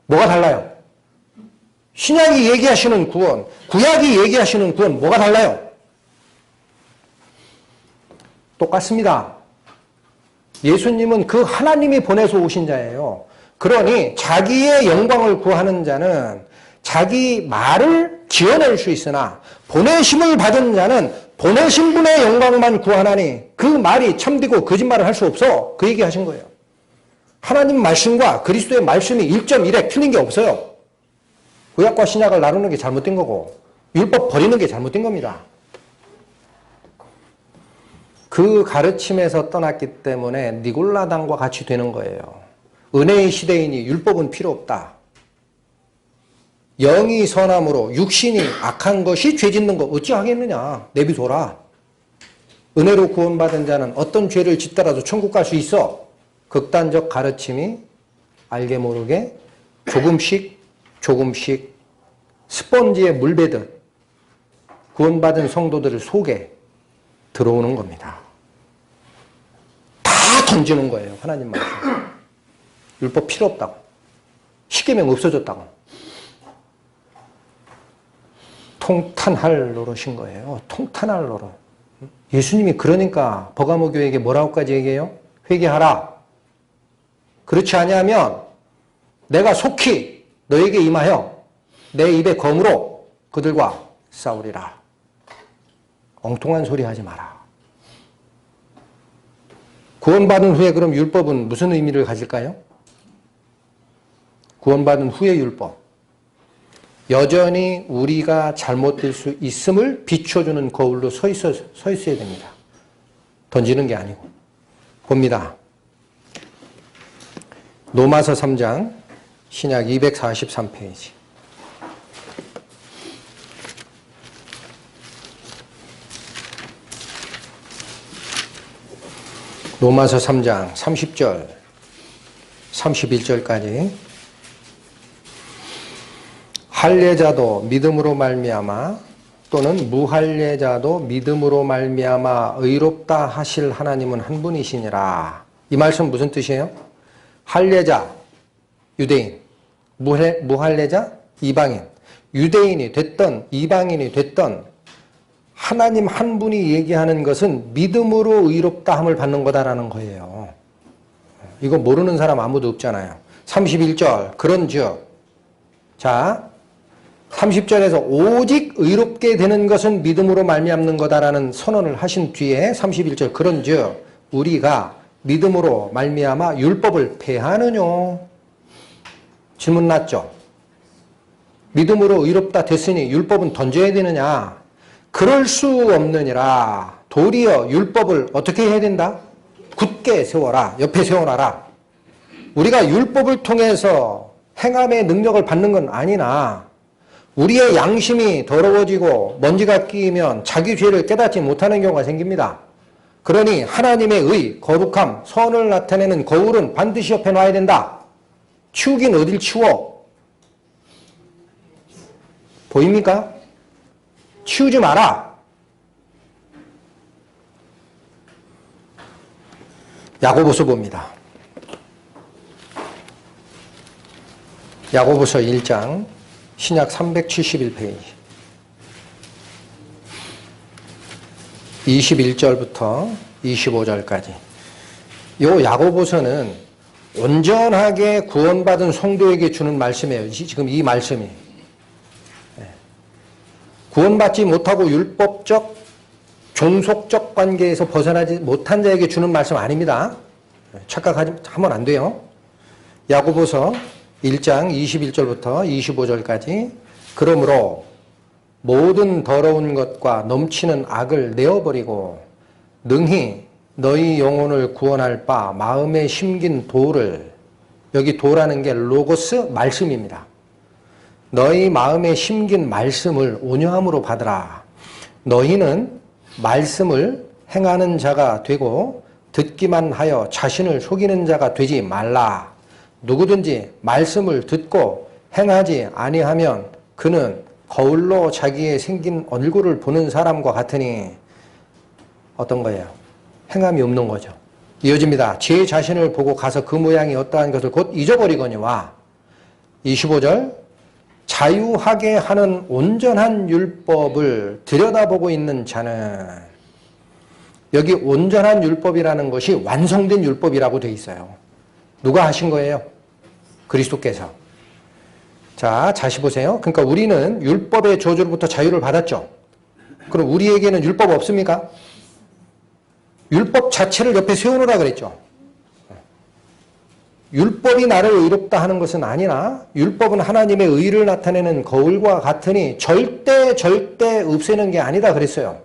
뭐가 달라요? 신약이 얘기하시는 구원, 구약이 얘기하시는 구원 뭐가 달라요? 똑같습니다. 예수님은 그 하나님이 보내서 오신 자예요. 그러니 자기의 영광을 구하는 자는 자기 말을 지어낼 수 있으나 보내심을 받은 자는 보내신 분의 영광만 구하나니 그 말이 참되고 거짓말을 할 수 없어. 그 얘기 하신 거예요. 하나님 말씀과 그리스도의 말씀이 1.1에 틀린 게 없어요. 구약과 신약을 나누는 게 잘못된 거고 율법 버리는 게 잘못된 겁니다. 그 가르침에서 떠났기 때문에 니골라당과 같이 되는 거예요. 은혜의 시대이니 율법은 필요 없다. 영이 선함으로 육신이 악한 것이 죄 짓는 거 어찌하겠느냐. 내비둬라. 은혜로 구원받은 자는 어떤 죄를 짓더라도 천국 갈 수 있어. 극단적 가르침이 알게 모르게 조금씩 스펀지에 물 베듯 구원받은 성도들을 속에 들어오는 겁니다. 다 던지는 거예요. 하나님 말씀. 율법 필요 없다고. 십계명 없어졌다고. 통탄할 노릇인 거예요. 통탄할 노릇. 예수님이 그러니까 버가모 교회에게 뭐라고까지 얘기해요? 회개하라. 그렇지 아니하면 내가 속히 너에게 임하여 내 입의 검으로 그들과 싸우리라. 엉뚱한 소리 하지 마라. 구원받은 후에 그럼 율법은 무슨 의미를 가질까요? 구원받은 후의 율법. 여전히 우리가 잘못될 수 있음을 비춰주는 거울로 서 있어야 됩니다. 던지는 게 아니고. 봅니다. 로마서 3장 신약 243페이지. 로마서 3장 30절, 31절까지. 할례자도 믿음으로 말미암아 또는 무할례자도 믿음으로 말미암아 의롭다 하실 하나님은 한 분이시니라. 이 말씀 무슨 뜻이에요? 할례자, 유대인, 무할례자, 이방인. 유대인이 됐던 이방인이 됐던 하나님 한 분이 얘기하는 것은 믿음으로 의롭다함을 받는 거다라는 거예요. 이거 모르는 사람 아무도 없잖아요. 31절 그런즉 자 30절에서 오직 의롭게 되는 것은 믿음으로 말미암는 거다라는 선언을 하신 뒤에 31절 그런즉 우리가 믿음으로 말미암아 율법을 폐하느뇨? 질문 났죠? 믿음으로 의롭다 됐으니 율법은 던져야 되느냐? 그럴 수 없느니라. 도리어 율법을 어떻게 해야 된다? 굳게 세워라. 옆에 세워놔라. 우리가 율법을 통해서 행함의 능력을 받는 건 아니나 우리의 양심이 더러워지고 먼지가 끼면 자기 죄를 깨닫지 못하는 경우가 생깁니다. 그러니 하나님의 의, 거룩함, 선을 나타내는 거울은 반드시 옆에 놔야 된다. 치우긴 어딜 치워? 보입니까? 치우지 마라. 야고보서 봅니다. 야고보서 1장 신약 371페이지 21절부터 25절까지. 요 야고보서는 온전하게 구원받은 성도에게 주는 말씀이에요. 지금 이 말씀이. 구원받지 못하고 율법적, 종속적 관계에서 벗어나지 못한 자에게 주는 말씀 아닙니다. 착각하면 안 돼요. 야고보서 1장 21절부터 25절까지. 그러므로 모든 더러운 것과 넘치는 악을 내어버리고 능히 너희 영혼을 구원할 바 마음에 심긴 도를, 여기 도라는 게 로고스 말씀입니다. 너희 마음에 심긴 말씀을 온유함으로 받으라. 너희는 말씀을 행하는 자가 되고 듣기만 하여 자신을 속이는 자가 되지 말라. 누구든지 말씀을 듣고 행하지 아니하면 그는 거울로 자기의 생긴 얼굴을 보는 사람과 같으니 어떤 거예요? 행함이 없는 거죠. 이어집니다. 제 자신을 보고 가서 그 모양이 어떠한 것을 곧 잊어버리거니와 25절 자유하게 하는 온전한 율법을 들여다보고 있는 자는, 여기 온전한 율법이라는 것이 완성된 율법이라고 되어 있어요. 누가 하신 거예요? 그리스도께서. 자, 다시 보세요. 그러니까 우리는 율법의 저주로부터 자유를 받았죠. 그럼 우리에게는 율법 없습니까? 율법 자체를 옆에 세워놓으라 그랬죠. 율법이 나를 의롭다 하는 것은 아니나 율법은 하나님의 의를 나타내는 거울과 같으니 절대 없애는 게 아니다 그랬어요.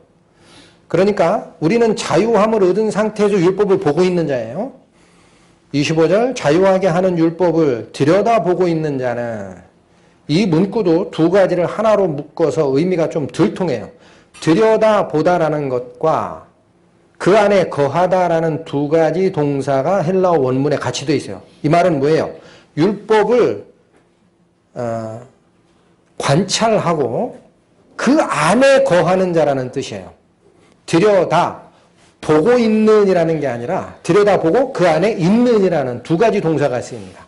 그러니까 우리는 자유함을 얻은 상태에서 율법을 보고 있는 자예요. 25절 자유하게 하는 율법을 들여다보고 있는 자는, 이 문구도 두 가지를 하나로 묶어서 의미가 좀 덜 통해요. 들여다보다라는 것과 그 안에 거하다라는 두 가지 동사가 헬라어 원문에 같이 되어 있어요. 이 말은 뭐예요? 율법을 관찰하고 그 안에 거하는 자라는 뜻이에요. 들여다보고 있는이라는 게 아니라 들여다보고 그 안에 있는이라는 두 가지 동사가 쓰입니다.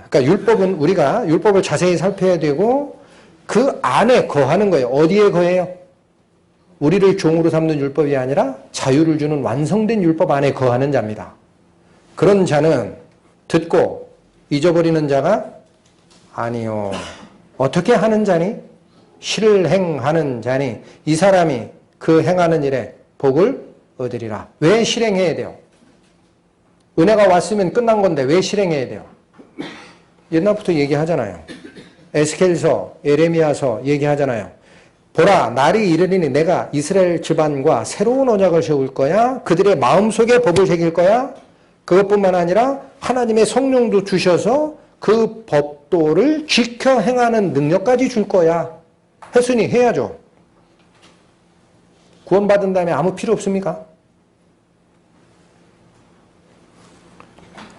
그러니까 율법은 우리가 율법을 자세히 살펴야 되고 그 안에 거하는 거예요. 어디에 거해요? 우리를 종으로 삼는 율법이 아니라 자유를 주는 완성된 율법 안에 거하는 자입니다. 그런 자는 듣고 잊어버리는 자가 아니요. 어떻게 하는 자니? 실행하는 자니 이 사람이 그 행하는 일에 복을 얻으리라. 왜 실행해야 돼요? 은혜가 왔으면 끝난 건데 왜 실행해야 돼요? 옛날부터 얘기하잖아요. 에스겔서, 예레미야서 얘기하잖아요. 보라, 날이 이르리니 내가 이스라엘 집안과 새로운 언약을 세울 거야. 그들의 마음속에 법을 새길 거야. 그것뿐만 아니라 하나님의 성령도 주셔서 그 법도를 지켜 행하는 능력까지 줄 거야. 했으니 해야죠. 구원받은 다음에 아무 필요 없습니까?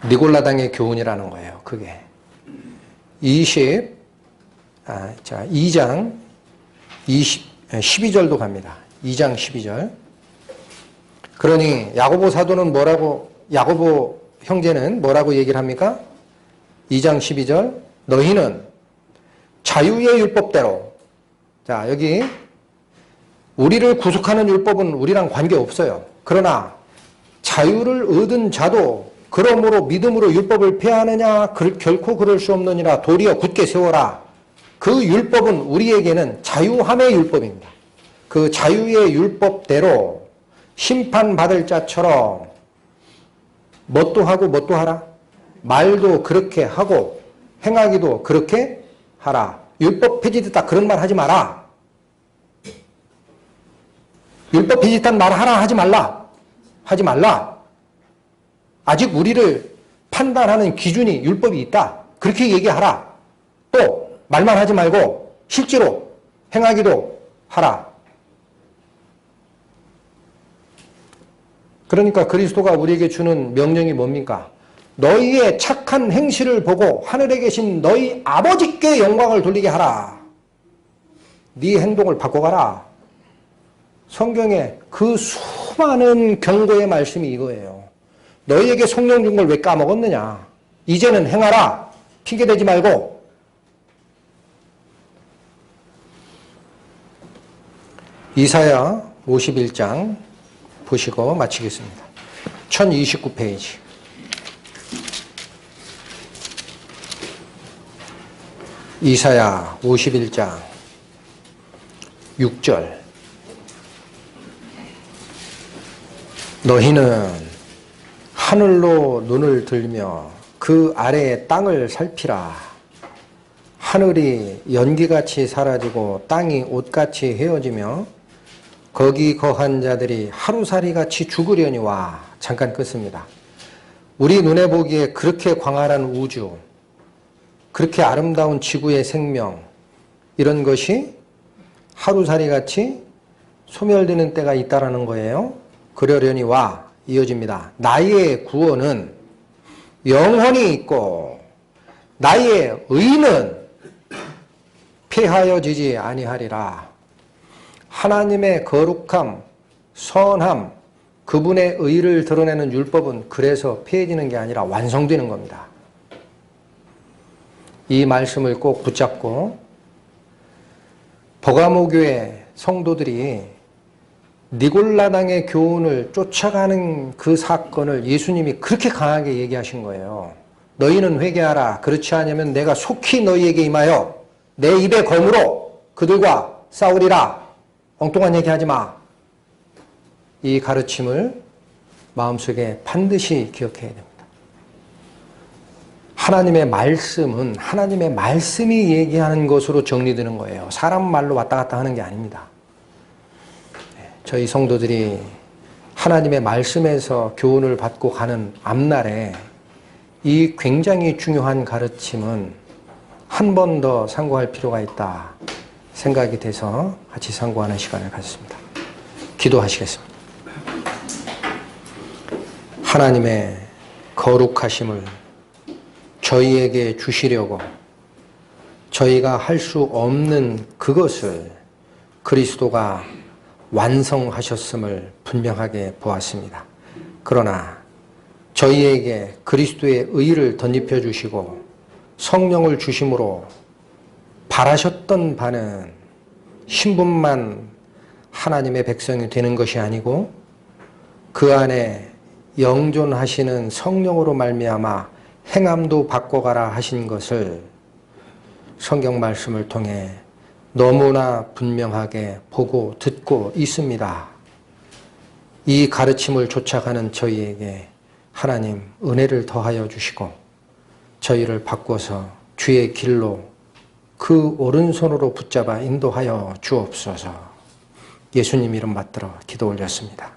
니골라당의 교훈이라는 거예요. 그게 2장 12절도 갑니다. 2장 12절. 그러니 야고보 사도는 야고보 형제는 뭐라고 얘기를 합니까? 2장 12절. 너희는 자유의 율법대로. 자, 여기 우리를 구속하는 율법은 우리랑 관계없어요. 그러나 자유를 얻은 자도 그러므로 믿음으로 율법을 폐하느냐? 결코 그럴 수 없느니라. 도리어 굳게 세워라. 그 율법은 우리에게는 자유함의 율법입니다. 그 자유의 율법대로 심판받을 자처럼 뭣도 하고 뭣도 하라. 말도 그렇게 하고 행하기도 그렇게 하라. 율법 폐지됐다 그런 말 하지 마라. 율법 폐지됐다는 말 하라 하지 말라. 하지 말라. 아직 우리를 판단하는 기준이 율법이 있다. 그렇게 얘기하라. 또 말만 하지 말고 실제로 행하기도 하라. 그러니까 그리스도가 우리에게 주는 명령이 뭡니까? 너희의 착한 행실을 보고 하늘에 계신 너희 아버지께 영광을 돌리게 하라. 네 행동을 바꿔가라. 성경에 그 수많은 경고의 말씀이 이거예요. 너희에게 성령 준 걸 왜 까먹었느냐? 이제는 행하라. 핑계대지 말고. 이사야 51장 보시고 마치겠습니다. 1029페이지. 이사야 51장 6절. 너희는 하늘로 눈을 들며 그 아래의 땅을 살피라. 하늘이 연기같이 사라지고 땅이 옷같이 헤어지며 거기 거한 자들이 하루살이같이 죽으려니와. 잠깐 끊습니다. 우리 눈에 보기에 그렇게 광활한 우주, 그렇게 아름다운 지구의 생명, 이런 것이 하루살이같이 소멸되는 때가 있다라는 거예요. 그러려니와 이어집니다. 나의 구원은 영원히 있고 나의 의는 폐하여지지 아니하리라. 하나님의 거룩함, 선함, 그분의 의를 드러내는 율법은 그래서 폐해지는 게 아니라 완성되는 겁니다. 이 말씀을 꼭 붙잡고 버가모 교회 성도들이 니골라당의 교훈을 쫓아가는 그 사건을 예수님이 그렇게 강하게 얘기하신 거예요. 너희는 회개하라. 그렇지 않으면 내가 속히 너희에게 임하여 내 입의 검으로 그들과 싸우리라. 엉뚱한 얘기하지 마. 이 가르침을 마음속에 반드시 기억해야 됩니다. 하나님의 말씀은 하나님의 말씀이 얘기하는 것으로 정리되는 거예요. 사람 말로 왔다 갔다 하는 게 아닙니다. 저희 성도들이 하나님의 말씀에서 교훈을 받고 가는 앞날에 이 굉장히 중요한 가르침은 한 번 더 상고할 필요가 있다 생각이 돼서 같이 상고하는 시간을 갖습니다. 기도하시겠습니다. 하나님의 거룩하심을 저희에게 주시려고 저희가 할 수 없는 그것을 그리스도가 완성하셨음을 분명하게 보았습니다. 그러나 저희에게 그리스도의 의를 덧입혀 주시고 성령을 주심으로 바라셨던 바는 신분만 하나님의 백성이 되는 것이 아니고 그 안에 영존하시는 성령으로 말미암아 행함도 바꿔가라 하신 것을 성경 말씀을 통해 너무나 분명하게 보고 듣고 있습니다. 이 가르침을 쫓아가는 저희에게 하나님 은혜를 더하여 주시고 저희를 바꿔서 주의 길로 그 오른손으로 붙잡아 인도하여 주옵소서. 예수님 이름 받들어 기도 올렸습니다.